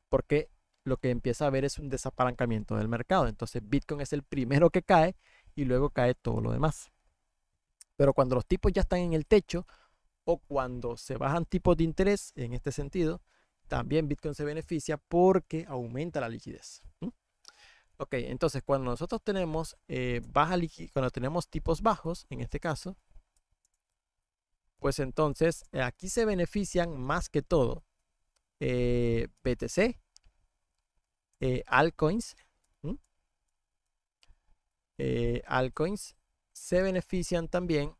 porque lo que empieza a haber es un desapalancamiento del mercado. Entonces, Bitcoin es el primero que cae y luego cae todo lo demás. Pero cuando los tipos ya están en el techo o cuando se bajan tipos de interés, en este sentido, también Bitcoin se beneficia porque aumenta la liquidez. ¿Mm? Ok, entonces cuando nosotros tenemos cuando tenemos tipos bajos, en este caso, pues entonces aquí se benefician más que todo BTC, altcoins, ¿m? Altcoins se benefician también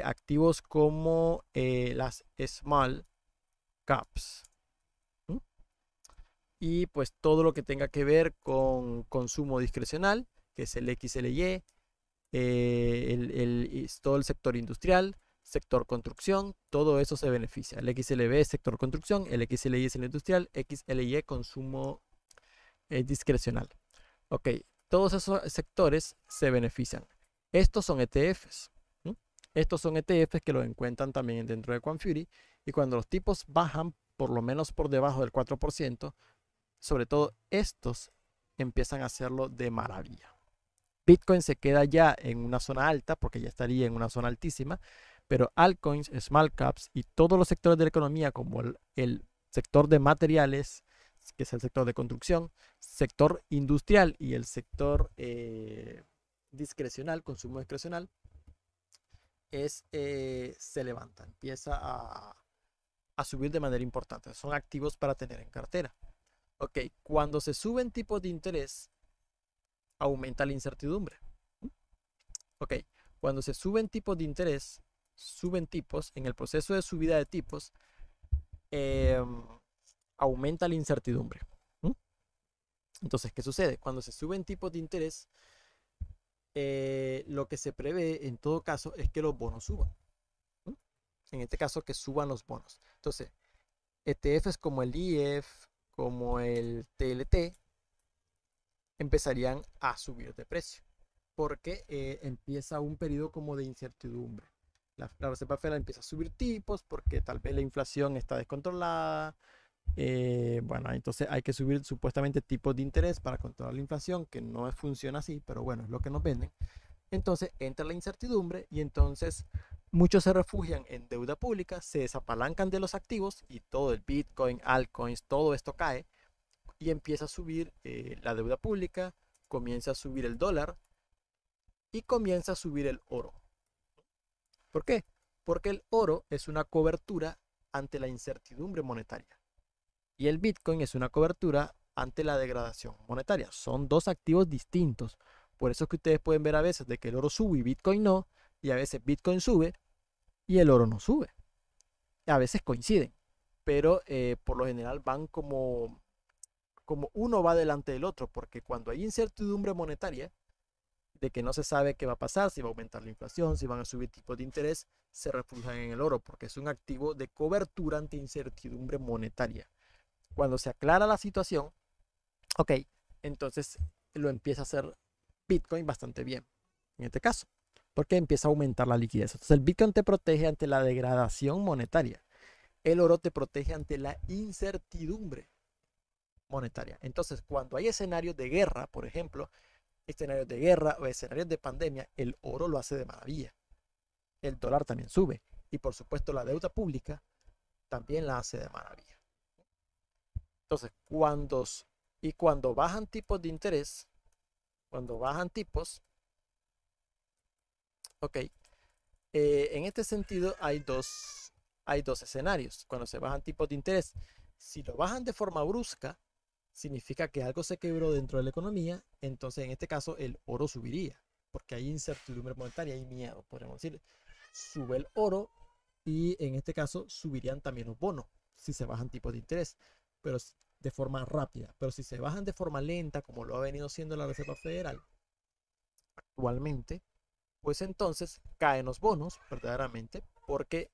activos como las small caps. ¿M? Y pues todo lo que tenga que ver con consumo discrecional, que es el XLY, todo el sector industrial, sector construcción, todo eso se beneficia. El XLB es sector construcción, el XLY es el industrial, XLY consumo discrecional. Ok, todos esos sectores se benefician. Estos son ETFs. ¿Mm? Estos son ETFs que los encuentran también dentro de Quantfury y cuando los tipos bajan por lo menos por debajo del 4%, sobre todo estos empiezan a hacerlo de maravilla. Bitcoin se queda ya en una zona alta porque ya estaría en una zona altísima, pero altcoins, small caps y todos los sectores de la economía como el sector de materiales, que es el sector de construcción, sector industrial y el sector discrecional, consumo discrecional, se levanta, empieza a subir de manera importante. Son activos para tener en cartera. Ok, cuando se suben tipos de interés, aumenta la incertidumbre. Ok, cuando se suben tipos de interés, suben tipos, en el proceso de subida de tipos, eh, aumenta la incertidumbre. ¿Mm? Entonces, ¿qué sucede? Cuando se suben tipos de interés, lo que se prevé en todo caso es que los bonos suban. ¿Mm? En este caso, que suban los bonos. Entonces, ETFs como el IEF, como el TLT, empezarían a subir de precio, porque empieza un periodo como de incertidumbre. La Reserva Federal empieza a subir tipos porque tal vez la inflación está descontrolada. Bueno, entonces hay que subir supuestamente tipos de interés para controlar la inflación, que no funciona así, pero bueno, es lo que nos venden. Entonces entra la incertidumbre y entonces muchos se refugian en deuda pública, se desapalancan de los activos y todo el Bitcoin, altcoins, todo esto cae y empieza a subir la deuda pública, comienza a subir el dólar y comienza a subir el oro. ¿Por qué? Porque el oro es una cobertura ante la incertidumbre monetaria y el Bitcoin es una cobertura ante la degradación monetaria. Son dos activos distintos. Por eso es que ustedes pueden ver a veces de que el oro sube y Bitcoin no, y a veces Bitcoin sube y el oro no sube. A veces coinciden, pero por lo general van como uno va delante del otro, porque cuando hay incertidumbre monetaria, de que no se sabe qué va a pasar, si va a aumentar la inflación, si van a subir tipos de interés, se refugian en el oro, porque es un activo de cobertura ante incertidumbre monetaria. Cuando se aclara la situación, ok, entonces lo empieza a hacer Bitcoin bastante bien, en este caso, porque empieza a aumentar la liquidez. Entonces el Bitcoin te protege ante la degradación monetaria, el oro te protege ante la incertidumbre monetaria. Entonces, cuando hay escenarios de guerra, por ejemplo, escenarios de guerra o escenarios de pandemia, el oro lo hace de maravilla. El dólar también sube. Y por supuesto, la deuda pública también la hace de maravilla. Entonces, cuando bajan tipos de interés, cuando bajan tipos, ok, en este sentido hay dos escenarios. Cuando se bajan tipos de interés, si lo bajan de forma brusca, significa que algo se quebró dentro de la economía, entonces en este caso el oro subiría, porque hay incertidumbre monetaria, hay miedo, podemos decir. Sube el oro y en este caso subirían también los bonos, si se bajan tipos de interés, pero de forma rápida. Pero si se bajan de forma lenta, como lo ha venido haciendo la Reserva Federal actualmente, pues entonces caen los bonos verdaderamente, porque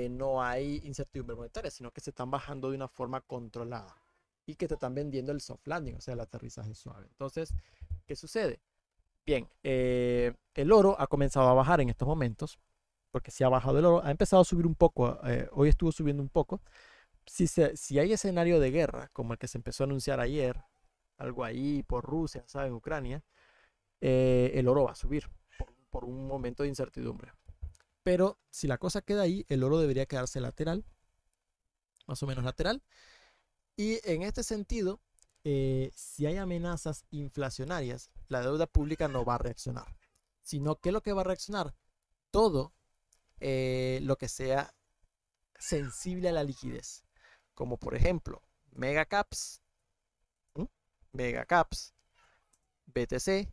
no hay incertidumbre monetaria, sino que se están bajando de una forma controlada y que te están vendiendo el soft landing, o sea, el aterrizaje suave. Entonces, ¿qué sucede? Bien, el oro ha comenzado a bajar en estos momentos, porque si ha bajado el oro, ha empezado a subir un poco, hoy estuvo subiendo un poco. Si hay escenario de guerra, como el que se empezó a anunciar ayer, algo ahí por Rusia, ¿saben? Ucrania, el oro va a subir por un momento de incertidumbre. Pero si la cosa queda ahí, el oro debería quedarse lateral, más o menos lateral. Y en este sentido, si hay amenazas inflacionarias, la deuda pública no va a reaccionar, sino que lo que va a reaccionar, todo lo que sea sensible a la liquidez, como por ejemplo megacaps, megacaps, BTC,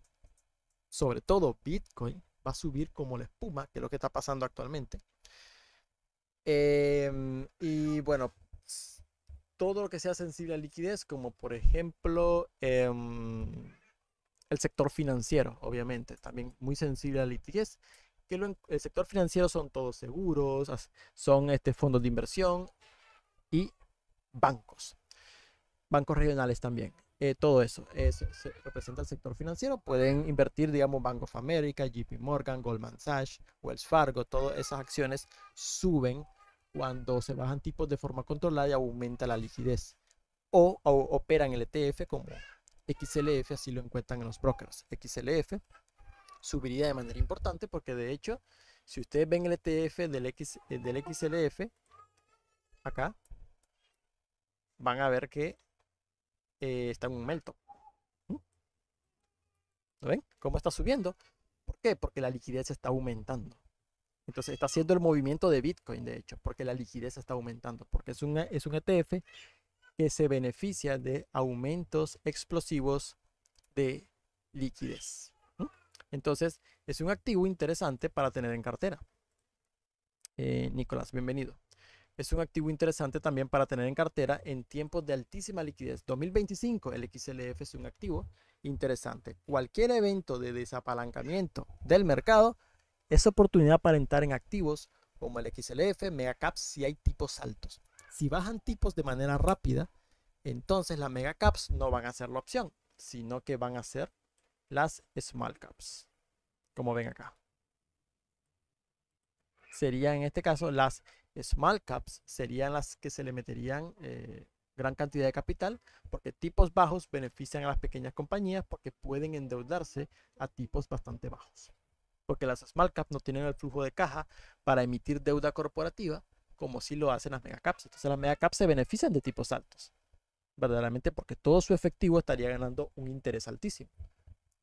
sobre todo Bitcoin, va a subir como la espuma, que es lo que está pasando actualmente. Y bueno, todo lo que sea sensible a liquidez, como por ejemplo el sector financiero, obviamente, también muy sensible a la liquidez. Que el sector financiero son todos seguros, son fondos de inversión y bancos regionales también. Todo eso representa el sector financiero. Pueden invertir, digamos, Bank of America, JP Morgan, Goldman Sachs, Wells Fargo. Todas esas acciones suben cuando se bajan tipos de forma controlada y aumenta la liquidez. O operan el ETF como XLF, así lo encuentran en los brokers. XLF subiría de manera importante porque de hecho, si ustedes ven el ETF del XLF, acá, van a ver que está en un meltdown. ¿Lo ven? ¿Cómo está subiendo? ¿Por qué? Porque la liquidez está aumentando. Entonces está haciendo el movimiento de Bitcoin, de hecho, porque la liquidez está aumentando, porque es un ETF que se beneficia de aumentos explosivos de liquidez. Entonces es un activo interesante para tener en cartera. Nicolás, bienvenido. Es un activo interesante también para tener en cartera en tiempos de altísima liquidez. 2025, el XLF es un activo interesante. Cualquier evento de desapalancamiento del mercado es oportunidad para entrar en activos como el XLF, megacaps, si hay tipos altos. Si bajan tipos de manera rápida, entonces las megacaps no van a ser la opción. sino que van a ser las small caps, como ven acá. Serían en este caso las small caps, serían las que se le meterían gran cantidad de capital, porque tipos bajos benefician a las pequeñas compañías porque pueden endeudarse a tipos bastante bajos. Porque las small caps no tienen el flujo de caja para emitir deuda corporativa como si lo hacen las mega caps. Entonces las mega caps se benefician de tipos altos, verdaderamente, porque todo su efectivo estaría ganando un interés altísimo.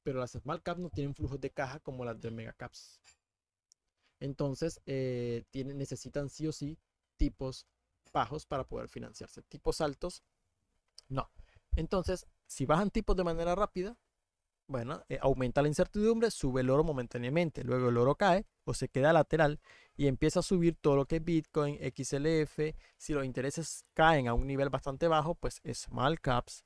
Pero las small caps no tienen flujos de caja como las de mega caps. Entonces necesitan sí o sí tipos bajos para poder financiarse. Tipos altos, no. Entonces, si bajan tipos de manera rápida, bueno, aumenta la incertidumbre, sube el oro momentáneamente, luego el oro cae o se queda lateral y empieza a subir todo lo que es Bitcoin, XLF. Si los intereses caen a un nivel bastante bajo, pues small caps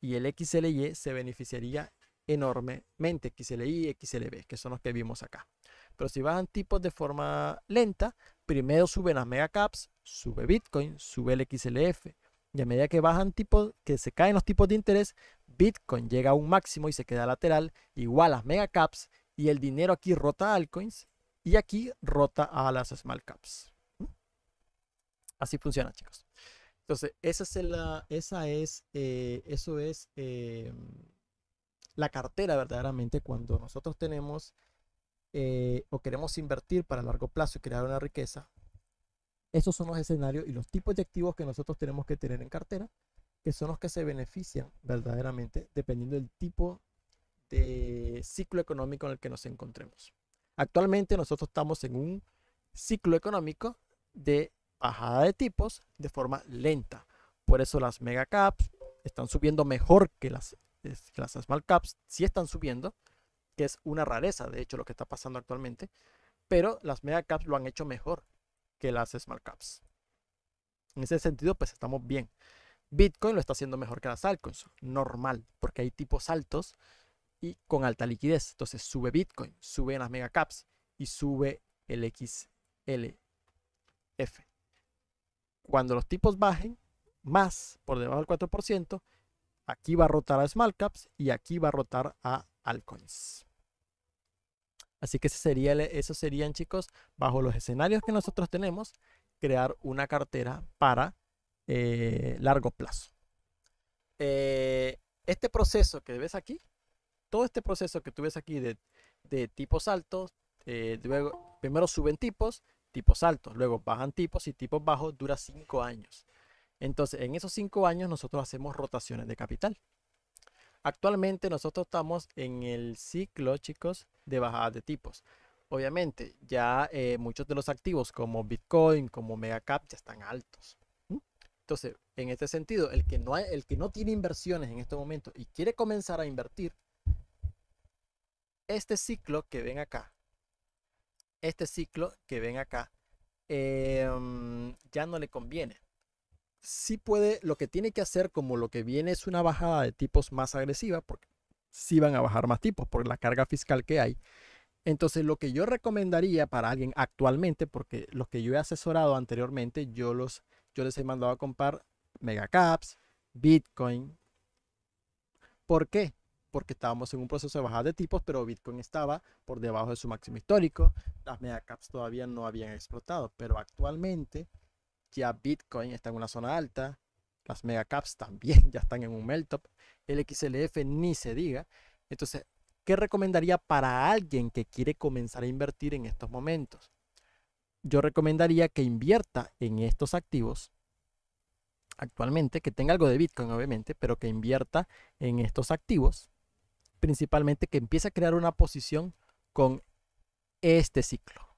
y el XLY se beneficiaría enormemente, XLI y XLB, que son los que vimos acá. Pero si bajan tipos de forma lenta, primero suben las mega caps, sube Bitcoin, sube el XLF. Y a medida que bajan tipos, que se caen los tipos de interés, Bitcoin llega a un máximo y se queda lateral, igual a las mega caps, y el dinero aquí rota a altcoins y aquí rota a las small caps. Así funciona, chicos. Entonces, eso es la cartera verdaderamente cuando nosotros tenemos o queremos invertir para largo plazo y crear una riqueza. Esos son los escenarios y los tipos de activos que nosotros tenemos que tener en cartera, que son los que se benefician verdaderamente dependiendo del tipo de ciclo económico en el que nos encontremos. Actualmente nosotros estamos en un ciclo económico de bajada de tipos de forma lenta. Por eso las mega caps están subiendo mejor que las small caps. Sí están subiendo, que es una rareza de hecho lo que está pasando actualmente, pero las mega caps lo han hecho mejor que las small caps. En ese sentido, pues estamos bien. Bitcoin lo está haciendo mejor que las altcoins, normal, porque hay tipos altos y con alta liquidez. Entonces sube Bitcoin, sube las mega caps y sube el XLF. Cuando los tipos bajen más por debajo del 4%, aquí va a rotar a small caps y aquí va a rotar a altcoins. Así que esos serían, chicos, bajo los escenarios que nosotros tenemos, crear una cartera para largo plazo. Este proceso que ves aquí, todo este proceso que tú ves aquí de tipos altos, luego primero suben tipos altos, luego bajan tipos y tipos bajos, dura 5 años. Entonces, en esos 5 años nosotros hacemos rotaciones de capital. Actualmente nosotros estamos en el ciclo, chicos, de bajada de tipos. Obviamente, ya muchos de los activos como Bitcoin, como Megacap, ya están altos. Entonces, en este sentido, el que no tiene inversiones en este momento y quiere comenzar a invertir, este ciclo que ven acá, ya no le conviene. Sí puede, lo que tiene que hacer, como lo que viene es una bajada de tipos más agresiva, porque sí van a bajar más tipos por la carga fiscal que hay. Entonces, lo que yo recomendaría para alguien actualmente, porque los que yo he asesorado anteriormente, yo les he mandado a comprar megacaps, Bitcoin. ¿Por qué? Porque estábamos en un proceso de bajada de tipos, pero Bitcoin estaba por debajo de su máximo histórico. Las megacaps todavía no habían explotado, pero actualmente ya Bitcoin está en una zona alta, las megacaps también ya están en un melt-up, el XLF ni se diga. Entonces, ¿qué recomendaría para alguien que quiere comenzar a invertir en estos momentos? Yo recomendaría que invierta en estos activos actualmente, que tenga algo de Bitcoin obviamente, pero que invierta en estos activos, principalmente que empiece a crear una posición con este ciclo.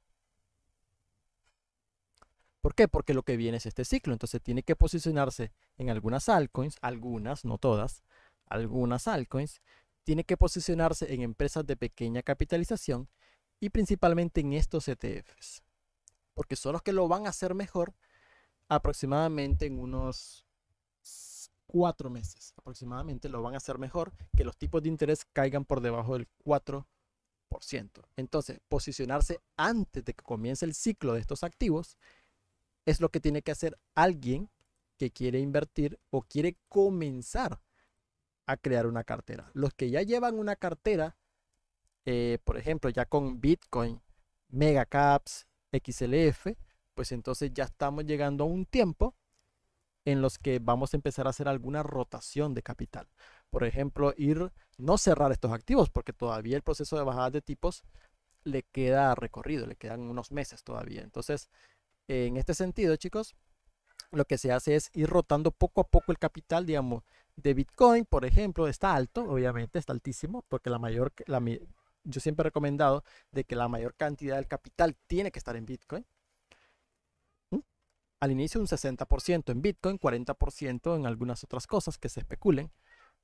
¿Por qué? Porque lo que viene es este ciclo. Entonces tiene que posicionarse en algunas altcoins, algunas, no todas, algunas altcoins. Tiene que posicionarse en empresas de pequeña capitalización y principalmente en estos ETFs. Porque son los que lo van a hacer mejor aproximadamente en unos 4 meses. Aproximadamente lo van a hacer mejor que los tipos de interés caigan por debajo del 4%. Entonces, posicionarse antes de que comience el ciclo de estos activos es lo que tiene que hacer alguien que quiere invertir o quiere comenzar a crear una cartera. Los que ya llevan una cartera, por ejemplo, ya con Bitcoin, Megacaps, XLF, pues entonces ya estamos llegando a un tiempo en los que vamos a empezar a hacer alguna rotación de capital. Por ejemplo, no cerrar estos activos, porque todavía el proceso de bajada de tipos le queda recorrido, le quedan unos meses todavía. Entonces, en este sentido, chicos, lo que se hace es ir rotando poco a poco el capital, digamos, de Bitcoin, por ejemplo, está alto, obviamente, está altísimo, porque yo siempre he recomendado de que la mayor cantidad del capital tiene que estar en Bitcoin. Al inicio un 60% en Bitcoin, 40% en algunas otras cosas que se especulen,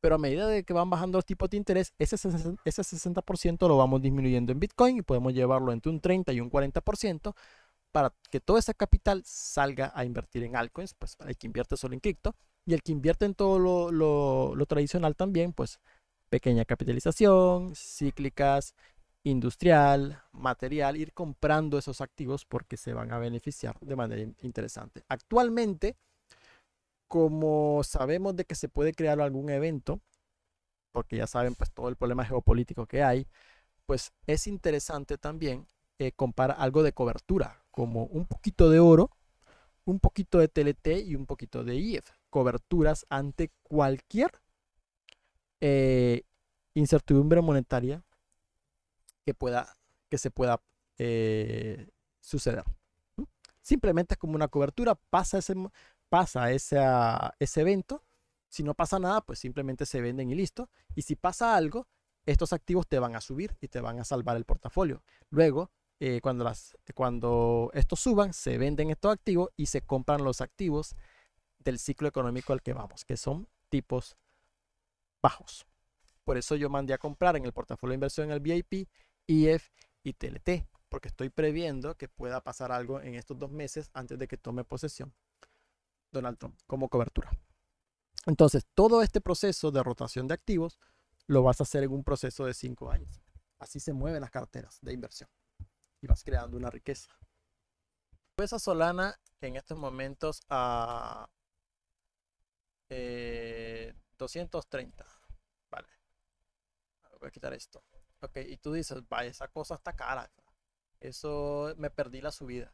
pero a medida de que van bajando los tipos de interés, ese 60% lo vamos disminuyendo en Bitcoin y podemos llevarlo entre un 30 y un 40% para que todo ese capital salga a invertir en altcoins, pues el que invierte solo en cripto y el que invierte en todo lo tradicional también, pues pequeña capitalización, cíclicas, industrial, material, ir comprando esos activos porque se van a beneficiar de manera interesante. Actualmente, como sabemos de que se puede crear algún evento, porque ya saben pues todo el problema geopolítico que hay, pues es interesante también comprar algo de cobertura, como un poquito de oro, un poquito de TLT y un poquito de IEF, coberturas ante cualquier eh, incertidumbre monetaria que se pueda suceder. Simplemente es como una cobertura, pasa ese evento. Si no pasa nada, pues simplemente se venden y listo. Y si pasa algo, estos activos te van a subir y te van a salvar el portafolio. Luego, cuando estos suban, se venden estos activos y se compran los activos del ciclo económico al que vamos, que son tipos bajos. Por eso yo mandé a comprar en el portafolio de inversión en el VIP, IF y TLT, porque estoy previendo que pueda pasar algo en estos 2 meses antes de que tome posesión Donald Trump como cobertura. Entonces, todo este proceso de rotación de activos lo vas a hacer en un proceso de 5 años. Así se mueven las carteras de inversión y vas creando una riqueza. Pesa Solana en estos momentos a 230. Vale, voy a quitar esto. Ok, y tú dices, vaya, esa cosa está cara. Eso me perdí la subida.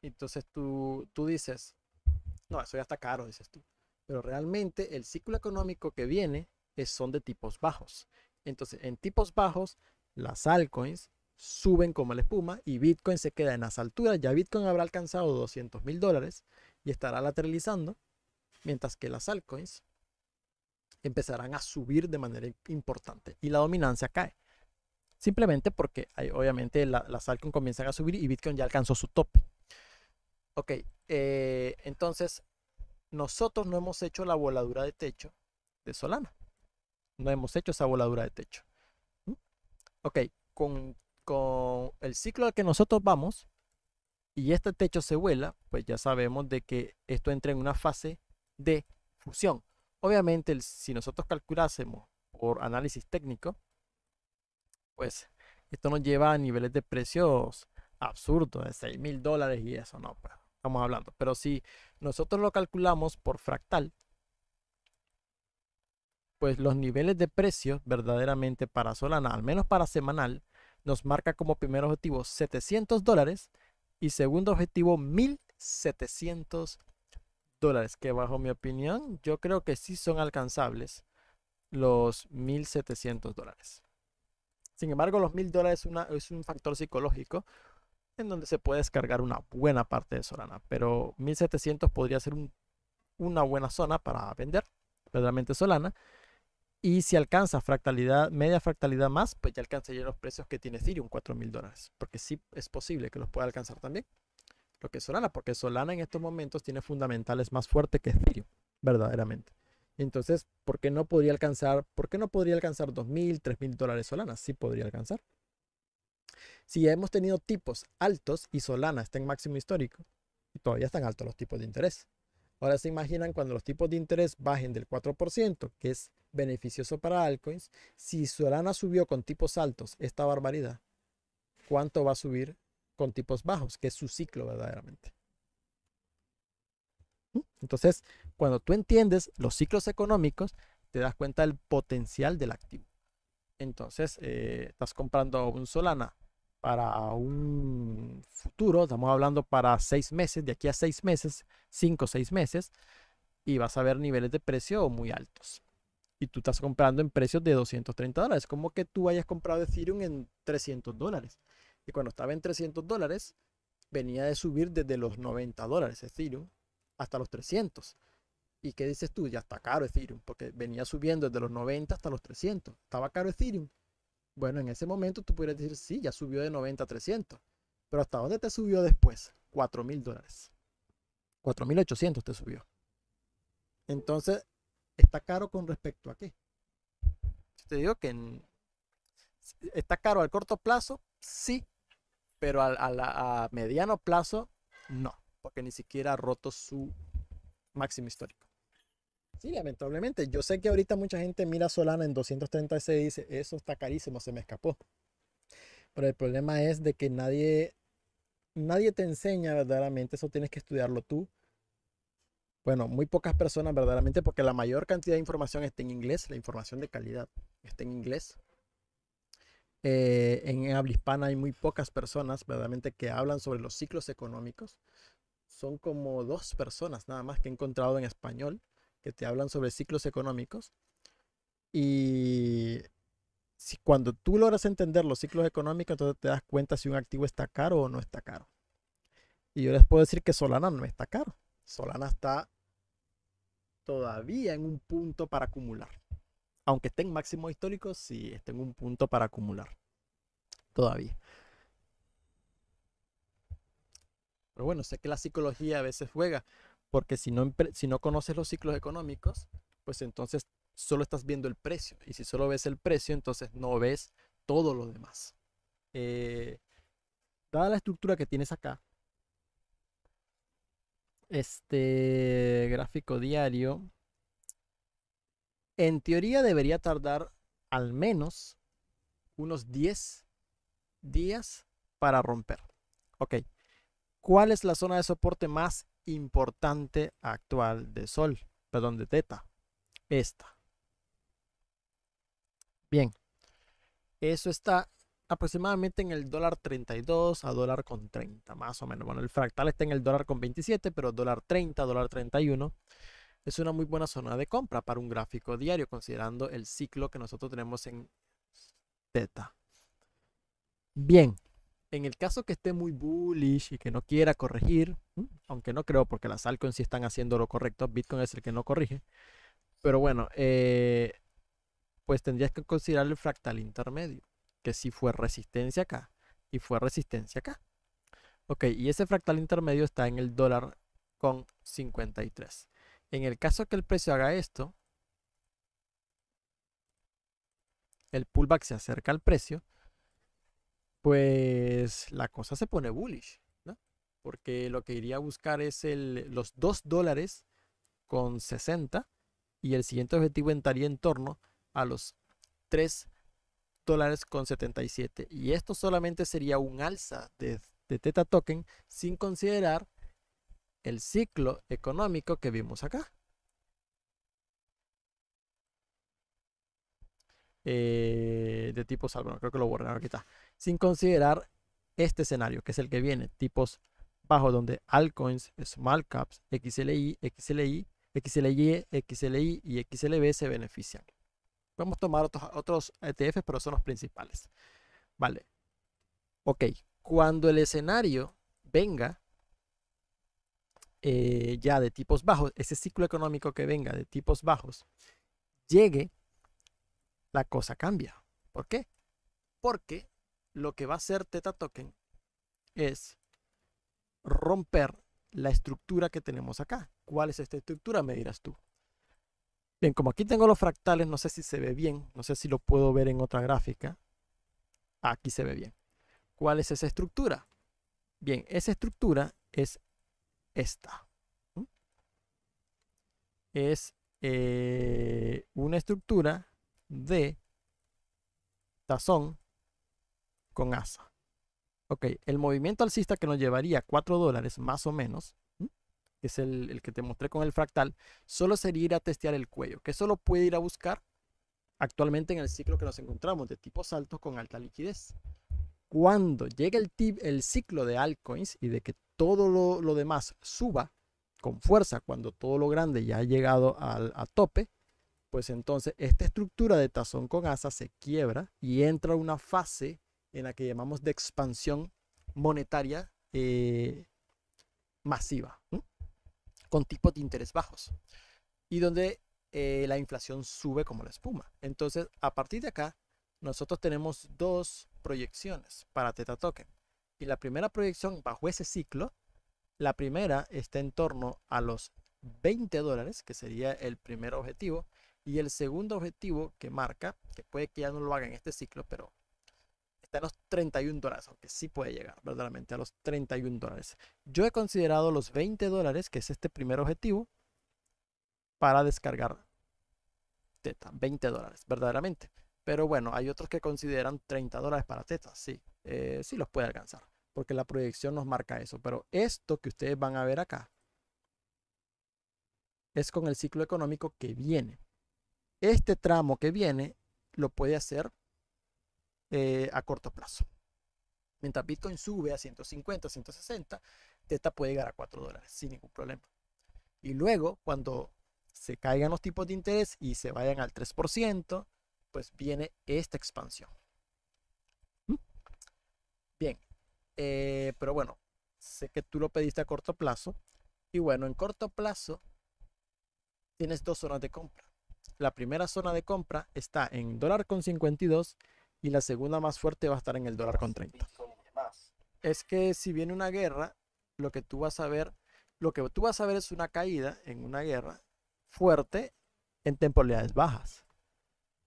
Entonces tú dices, no, eso ya está caro, dices tú. Pero realmente el ciclo económico que viene son de tipos bajos. Entonces, en tipos bajos, las altcoins suben como la espuma y Bitcoin se queda en las alturas. Ya Bitcoin habrá alcanzado $200,000 y estará lateralizando, mientras que las altcoins empezarán a subir de manera importante y la dominancia cae. Simplemente porque obviamente las altcoins comienzan a subir y Bitcoin ya alcanzó su tope. Ok, entonces nosotros no hemos hecho la voladura de techo de Solana. No hemos hecho esa voladura de techo. Ok, con el ciclo al que nosotros vamos y este techo se vuela, pues ya sabemos de que esto entra en una fase de fusión. Obviamente, si nosotros calculásemos por análisis técnico, pues esto nos lleva a niveles de precios absurdos, de $6,000 y eso, no, pues, estamos hablando. Pero si nosotros lo calculamos por fractal, pues los niveles de precios verdaderamente para Solana, al menos para semanal, nos marca como primer objetivo $700 y segundo objetivo $1,700, que bajo mi opinión yo creo que sí son alcanzables los $1,700. Sin embargo, los $1,000 es un factor psicológico en donde se puede descargar una buena parte de Solana, pero 1,700 podría ser una buena zona para vender verdaderamente Solana. Y si alcanza fractalidad, media fractalidad más, pues ya alcanzaría los precios que tiene Ethereum, $4,000. Porque sí es posible que los pueda alcanzar también. Lo que es Solana, porque Solana en estos momentos tiene fundamentales más fuertes que Ethereum, verdaderamente. Entonces, ¿por qué no podría alcanzar $2,000, $3,000 Solana? Sí podría alcanzar. Si ya hemos tenido tipos altos y Solana está en máximo histórico, y todavía están altos los tipos de interés. Ahora se imaginan cuando los tipos de interés bajen del 4%, que es beneficioso para altcoins. Si Solana subió con tipos altos esta barbaridad, ¿cuánto va a subir con tipos bajos? Que es su ciclo verdaderamente. Entonces, Cuando tú entiendes los ciclos económicos, te das cuenta del potencial del activo. Entonces, estás comprando un Solana para un futuro, estamos hablando para 6 meses, de aquí a 6 meses, 5 o 6 meses, y vas a ver niveles de precio muy altos. Y tú estás comprando en precios de $230, como que tú hayas comprado Ethereum en $300. Y cuando estaba en $300, venía de subir desde los $90 Ethereum hasta los 300. ¿Y qué dices tú? Ya está caro Ethereum, porque venía subiendo desde los 90 hasta los 300. ¿Estaba caro Ethereum? Bueno, en ese momento tú podrías decir, sí, ya subió de 90 a 300. Pero ¿hasta dónde te subió después? $4,000. 4,800 te subió. Entonces, ¿está caro con respecto a qué? Yo te digo que está caro al corto plazo, sí, pero a mediano plazo, no, porque ni siquiera ha roto su máximo histórico. Sí, lamentablemente. Yo sé que ahorita mucha gente mira Solana en 236 y dice, eso está carísimo, se me escapó. Pero el problema es de que nadie te enseña verdaderamente, eso tienes que estudiarlo tú. Bueno, muy pocas personas verdaderamente, porque la mayor cantidad de información está en inglés, la información de calidad está en inglés. En habla hispana hay muy pocas personas verdaderamente que hablan sobre los ciclos económicos. Son como 2 personas nada más que he encontrado en español que te hablan sobre ciclos económicos. Y si cuando tú logras entender los ciclos económicos, entonces te das cuenta si un activo está caro o no está caro. Y yo les puedo decir que Solana no está caro. Solana está todavía en un punto para acumular. Aunque esté en máximo histórico, sí está en un punto para acumular. Todavía. Pero bueno, sé que la psicología a veces juega, porque si no conoces los ciclos económicos, pues entonces solo estás viendo el precio. Y si solo ves el precio, entonces no ves todo lo demás. Eh, Dada la estructura que tienes acá, este gráfico diario, en teoría debería tardar al menos unos 10 días para romper. Ok, ¿cuál es la zona de soporte más importante actual de Sol? Perdón, de Teta. Esta. Bien, eso está aproximadamente en el $32 a $30, más o menos. Bueno, el fractal está en el $27, pero $30, $31 es una muy buena zona de compra para un gráfico diario, considerando el ciclo que nosotros tenemos en Teta. Bien, en el caso que esté muy bullish y que no quiera corregir, aunque no creo porque las altcoins sí están haciendo lo correcto, Bitcoin es el que no corrige, pero bueno, pues tendrías que considerar el fractal intermedio, que sí fue resistencia acá y fue resistencia acá. Ok, y ese fractal intermedio está en el $53. En el caso que el precio haga esto, el pullback se acerca al precio, pues la cosa se pone bullish, ¿no? Porque lo que iría a buscar es los $2,60 y el siguiente objetivo entraría en torno a los $3,77. Y esto solamente sería un alza de Theta Token sin considerar el ciclo económico que vimos acá. De tipo salvo, creo que lo borré, aquí está. Sin considerar este escenario, que es el que viene, tipos bajos donde altcoins, small caps, XLI, XLI, XLY, XLI y XLB se benefician. Podemos tomar otros ETFs, pero son los principales. Vale. Ok, cuando el escenario venga ya de tipos bajos, ese ciclo económico que venga de tipos bajos, llegue, la cosa cambia. ¿Por qué? Porque lo que va a hacer Theta Token es romper la estructura que tenemos acá. ¿Cuál es esta estructura? Me dirás tú. Bien, como aquí tengo los fractales, no sé si se ve bien, no sé si lo puedo ver en otra gráfica. Aquí se ve bien. ¿Cuál es esa estructura? Bien, esa estructura es esta. Es una estructura de tazón con asa. Ok, el movimiento alcista que nos llevaría $4 más o menos que es el que te mostré con el fractal, solo sería ir a testear el cuello, que solo puede ir a buscar actualmente en el ciclo que nos encontramos de tipos altos con alta liquidez. Cuando llegue el ciclo de altcoins y de que todo lo demás suba con fuerza, cuando todo lo grande ya ha llegado a tope, pues entonces esta estructura de tazón con asa se quiebra y entra una fase en la que llamamos de expansión monetaria masiva, ¿no? Con tipos de interés bajos y donde la inflación sube como la espuma. Entonces, a partir de acá, nosotros tenemos dos proyecciones para Theta Token. Y la primera proyección bajo ese ciclo, la primera está en torno a los $20, que sería el primer objetivo, y el segundo objetivo que marca, que puede que ya no lo haga en este ciclo, pero está en los $31, aunque sí puede llegar verdaderamente a los $31. Yo he considerado los $20, que es este primer objetivo, para descargar Theta, $20 verdaderamente. Pero bueno, hay otros que consideran $30 para Theta, sí, sí los puede alcanzar, porque la proyección nos marca eso. Pero esto que ustedes van a ver acá es con el ciclo económico que viene. Este tramo que viene lo puede hacer a corto plazo. Mientras Bitcoin sube a 150, 160, Theta puede llegar a $4 sin ningún problema. Y luego, cuando se caigan los tipos de interés y se vayan al 3%, pues viene esta expansión. Bien, pero bueno, sé que tú lo pediste a corto plazo. Y bueno, en corto plazo tienes dos zonas de compra. La primera zona de compra está en $1.52 y la segunda más fuerte va a estar en el $1.30. Es que si viene una guerra, lo que tú vas a ver es una caída en una guerra fuerte en temporalidades bajas.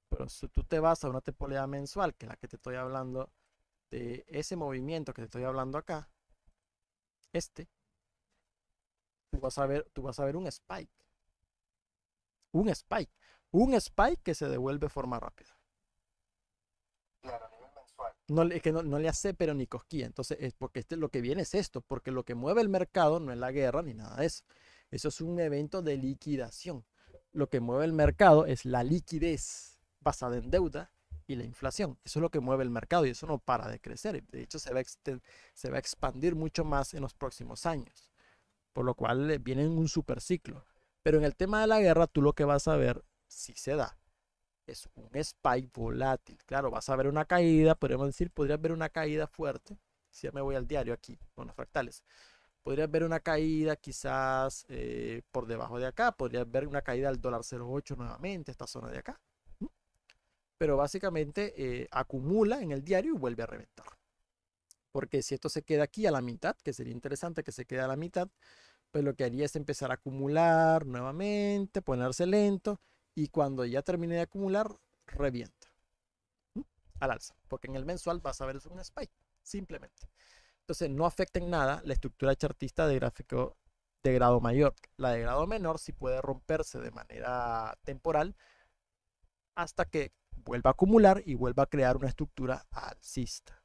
Pero si tú te vas a una temporalidad mensual, que es la que te estoy hablando, de ese movimiento que te estoy hablando acá, tú vas a ver un spike. Un spike. Un spike que se devuelve de forma rápida. Claro, a nivel mensual. No, es que no le hace pero ni cosquilla. Entonces, es porque lo que viene es esto, porque lo que mueve el mercado no es la guerra ni nada de eso. Eso es un evento de liquidación. Lo que mueve el mercado es la liquidez basada en deuda y la inflación. Eso es lo que mueve el mercado y eso no para de crecer. De hecho, se va a expandir mucho más en los próximos años, por lo cual viene un super ciclo. Pero en el tema de la guerra, tú lo que vas a ver, si se da, es un spike volátil. Claro, vas a ver una caída, podríamos decir, podrías ver una caída fuerte. Si ya me voy al diario aquí con los fractales, podrías ver una caída quizás por debajo de acá, podrías ver una caída al $0.8 nuevamente, esta zona de acá. Pero básicamente acumula en el diario y vuelve a reventar. Porque si esto se queda aquí a la mitad, que sería interesante que se quede a la mitad, pues lo que haría es empezar a acumular nuevamente, ponerse lento y cuando ya termine de acumular, revienta al alza, porque en el mensual vas a ver un spike, simplemente. Entonces no afecta en nada la estructura chartista de gráfico de grado mayor. La de grado menor sí puede romperse de manera temporal hasta que vuelva a acumular y vuelva a crear una estructura alcista.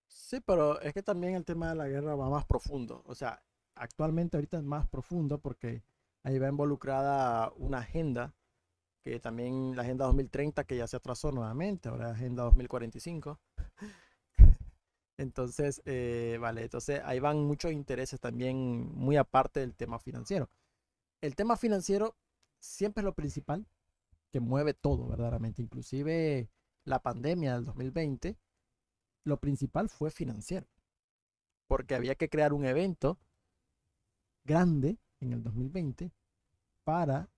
Sí, pero es que también el tema de la guerra va más profundo. O sea, actualmente ahorita es más profundo porque ahí va involucrada una agenda, que también la Agenda 2030 que ya se atrasó nuevamente, ahora es Agenda 2045. Entonces, vale, entonces ahí van muchos intereses también muy aparte del tema financiero. El tema financiero siempre es lo principal que mueve todo verdaderamente, inclusive la pandemia del 2020, lo principal fue financiero, porque había que crear un evento grande en el 2020 para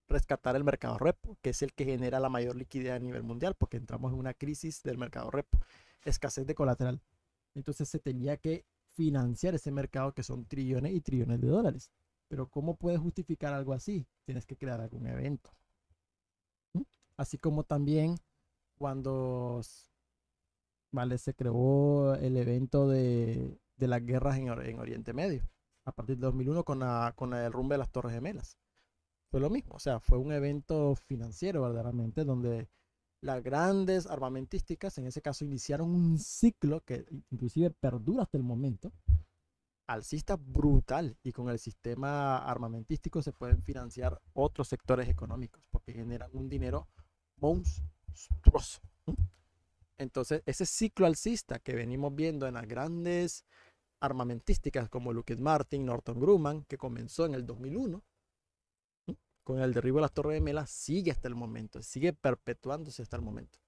rescatar el mercado repo, que es el que genera la mayor liquidez a nivel mundial, porque entramos en una crisis del mercado repo, escasez de colateral. Entonces se tenía que financiar ese mercado que son trillones y trillones de dólares. Pero ¿cómo puedes justificar algo así? Tienes que crear algún evento. ¿Mm? Así como también cuando vale, se creó el evento de las guerras en Oriente Medio, a partir de 2001 con el derrumbe de las Torres Gemelas. Fue lo mismo, o sea, fue un evento financiero verdaderamente donde las grandes armamentísticas, en ese caso, iniciaron un ciclo que inclusive perdura hasta el momento, alcista brutal, y con el sistema armamentístico se pueden financiar otros sectores económicos porque generan un dinero monstruoso. Entonces, ese ciclo alcista que venimos viendo en las grandes armamentísticas como Lockheed Martin, Northrop Grumman, que comenzó en el 2001, con el derribo de las Torres Gemelas, sigue hasta el momento, sigue perpetuándose hasta el momento.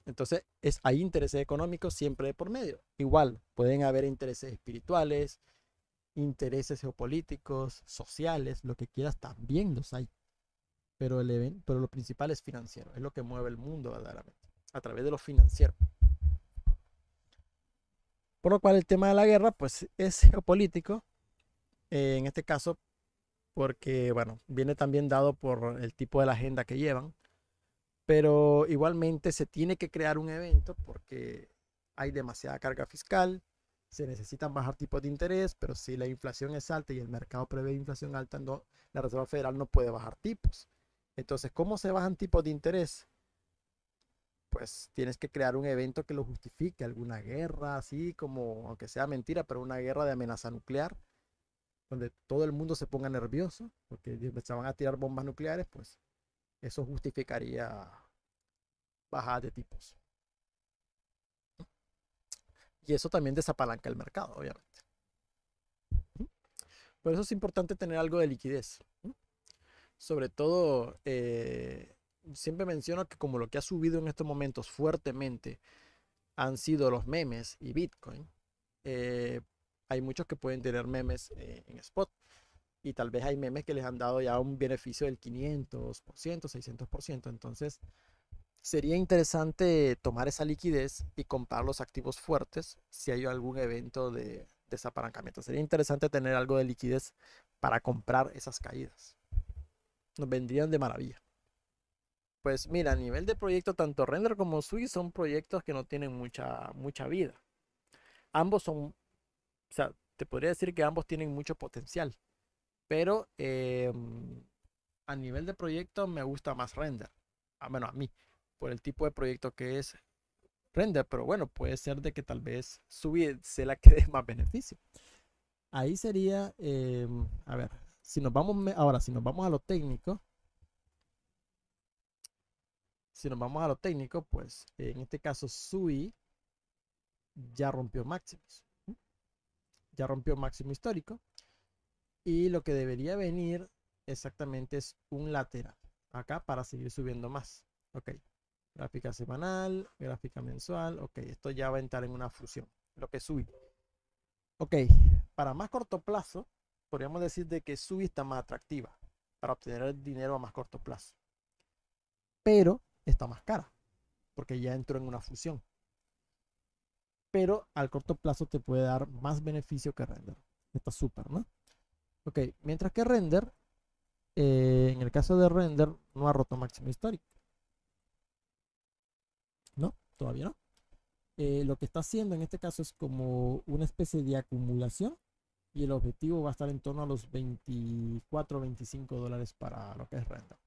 Entonces, hay intereses económicos siempre de por medio. Igual, pueden haber intereses espirituales, intereses geopolíticos, sociales, lo que quieras, también los hay. Pero lo principal es financiero, es lo que mueve el mundo verdaderamente, a través de lo financiero. Por lo cual el tema de la guerra, pues, es geopolítico, en este caso, porque, bueno, viene también dado por el tipo de la agenda que llevan, pero igualmente se tiene que crear un evento porque hay demasiada carga fiscal, se necesitan bajar tipos de interés, pero si la inflación es alta y el mercado prevé inflación alta, no, la Reserva Federal no puede bajar tipos. Entonces, ¿cómo se bajan tipos de interés? Pues tienes que crear un evento que lo justifique, alguna guerra, así como, aunque sea mentira, pero una guerra de amenaza nuclear, donde todo el mundo se ponga nervioso, porque se van a tirar bombas nucleares, pues eso justificaría bajadas de tipos. Y eso también desapalanca el mercado, obviamente. Por eso es importante tener algo de liquidez. Sobre todo, siempre menciono que como lo que ha subido en estos momentos fuertemente han sido los memes y Bitcoin, hay muchos que pueden tener memes en spot. Y tal vez hay memes que les han dado ya un beneficio del 500%, 600%. Entonces, sería interesante tomar esa liquidez y comprar los activos fuertes si hay algún evento de desapalancamiento. Sería interesante tener algo de liquidez para comprar esas caídas. Nos vendrían de maravilla. Pues mira, a nivel de proyecto, tanto Render como Sui son proyectos que no tienen mucha vida. Ambos son, o sea, te podría decir que ambos tienen mucho potencial, pero a nivel de proyecto me gusta más Render. Bueno, a mí, por el tipo de proyecto que es Render, pero bueno, puede ser de que tal vez Sui se la quede más beneficio. Ahí sería, a ver, si nos vamos a lo técnico, pues en este caso Sui ya rompió máximos, ya rompió máximo histórico, y lo que debería venir exactamente es un lateral acá para seguir subiendo más. Ok, gráfica semanal, gráfica mensual, ok, esto ya va a entrar en una fusión, lo que Sui. Ok, para más corto plazo, podríamos decir de que Sui está más atractiva para obtener el dinero a más corto plazo, pero está más cara porque ya entró en una fusión. Pero al corto plazo te puede dar más beneficio que Render. Está súper, ¿no? Ok, mientras que Render, en el caso de Render, no ha roto máximo histórico. No, todavía no. Lo que está haciendo en este caso es como una especie de acumulación, y el objetivo va a estar en torno a los 24, 25 dólares para lo que es Render.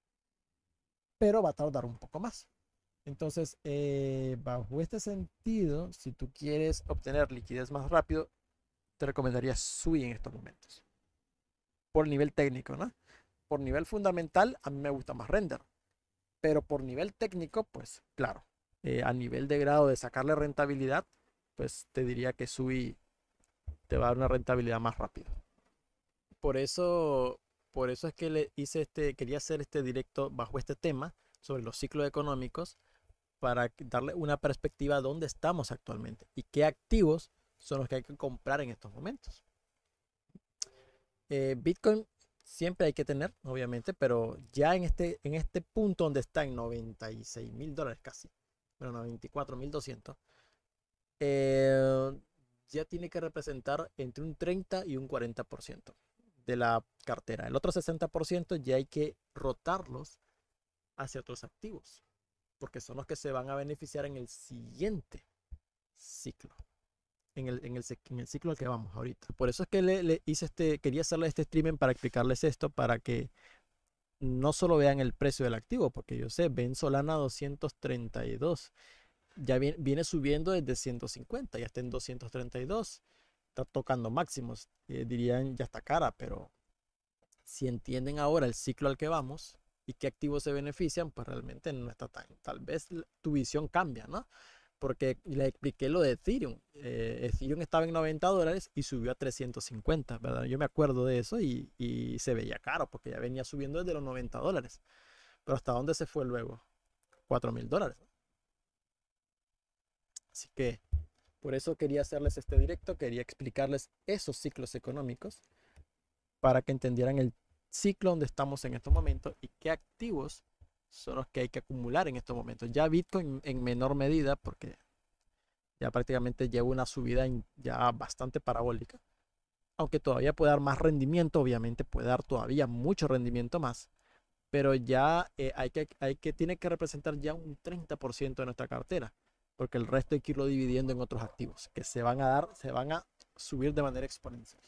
Pero va a tardar un poco más. Entonces, bajo este sentido, si tú quieres obtener liquidez más rápido, te recomendaría Sui en estos momentos. Por nivel técnico, ¿no? Por nivel fundamental, a mí me gusta más Render. Pero por nivel técnico, pues claro, a nivel de grado de sacarle rentabilidad, pues te diría que Sui te va a dar una rentabilidad más rápida. Por eso, por eso es que quería hacer este directo bajo este tema sobre los ciclos económicos, para darle una perspectiva a dónde estamos actualmente y qué activos son los que hay que comprar en estos momentos. Bitcoin siempre hay que tener, obviamente, pero ya en este punto donde está en $96,000 casi, bueno, 94,200, ya tiene que representar entre un 30 y un 40% de la cartera. El otro 60% ya hay que rotarlos hacia otros activos, porque son los que se van a beneficiar en el siguiente ciclo, en el ciclo al que vamos ahorita. Por eso es que le hice quería hacerle este streaming para explicarles esto, para que no solo vean el precio del activo, porque yo sé, ven Solana 232, ya viene subiendo desde 150, ya está en 232. está tocando máximos. Dirían ya está cara, pero si entienden ahora el ciclo al que vamos y qué activos se benefician, pues realmente no está tan. Tal vez tu visión cambia, ¿no? Porque le expliqué lo de Ethereum. Ethereum estaba en $90 y subió a 350, ¿verdad? Yo me acuerdo de eso y se veía caro porque ya venía subiendo desde los $90. Pero ¿hasta dónde se fue luego? $4.000. Así que por eso quería hacerles este directo, quería explicarles esos ciclos económicos para que entendieran el ciclo donde estamos en estos momentos y qué activos son los que hay que acumular en estos momentos. Ya Bitcoin en menor medida, porque ya prácticamente lleva una subida ya bastante parabólica, aunque todavía puede dar más rendimiento, obviamente puede dar todavía mucho rendimiento más, pero ya tiene que representar ya un 30% de nuestra cartera, porque el resto hay que irlo dividiendo en otros activos que se van a subir de manera exponencial.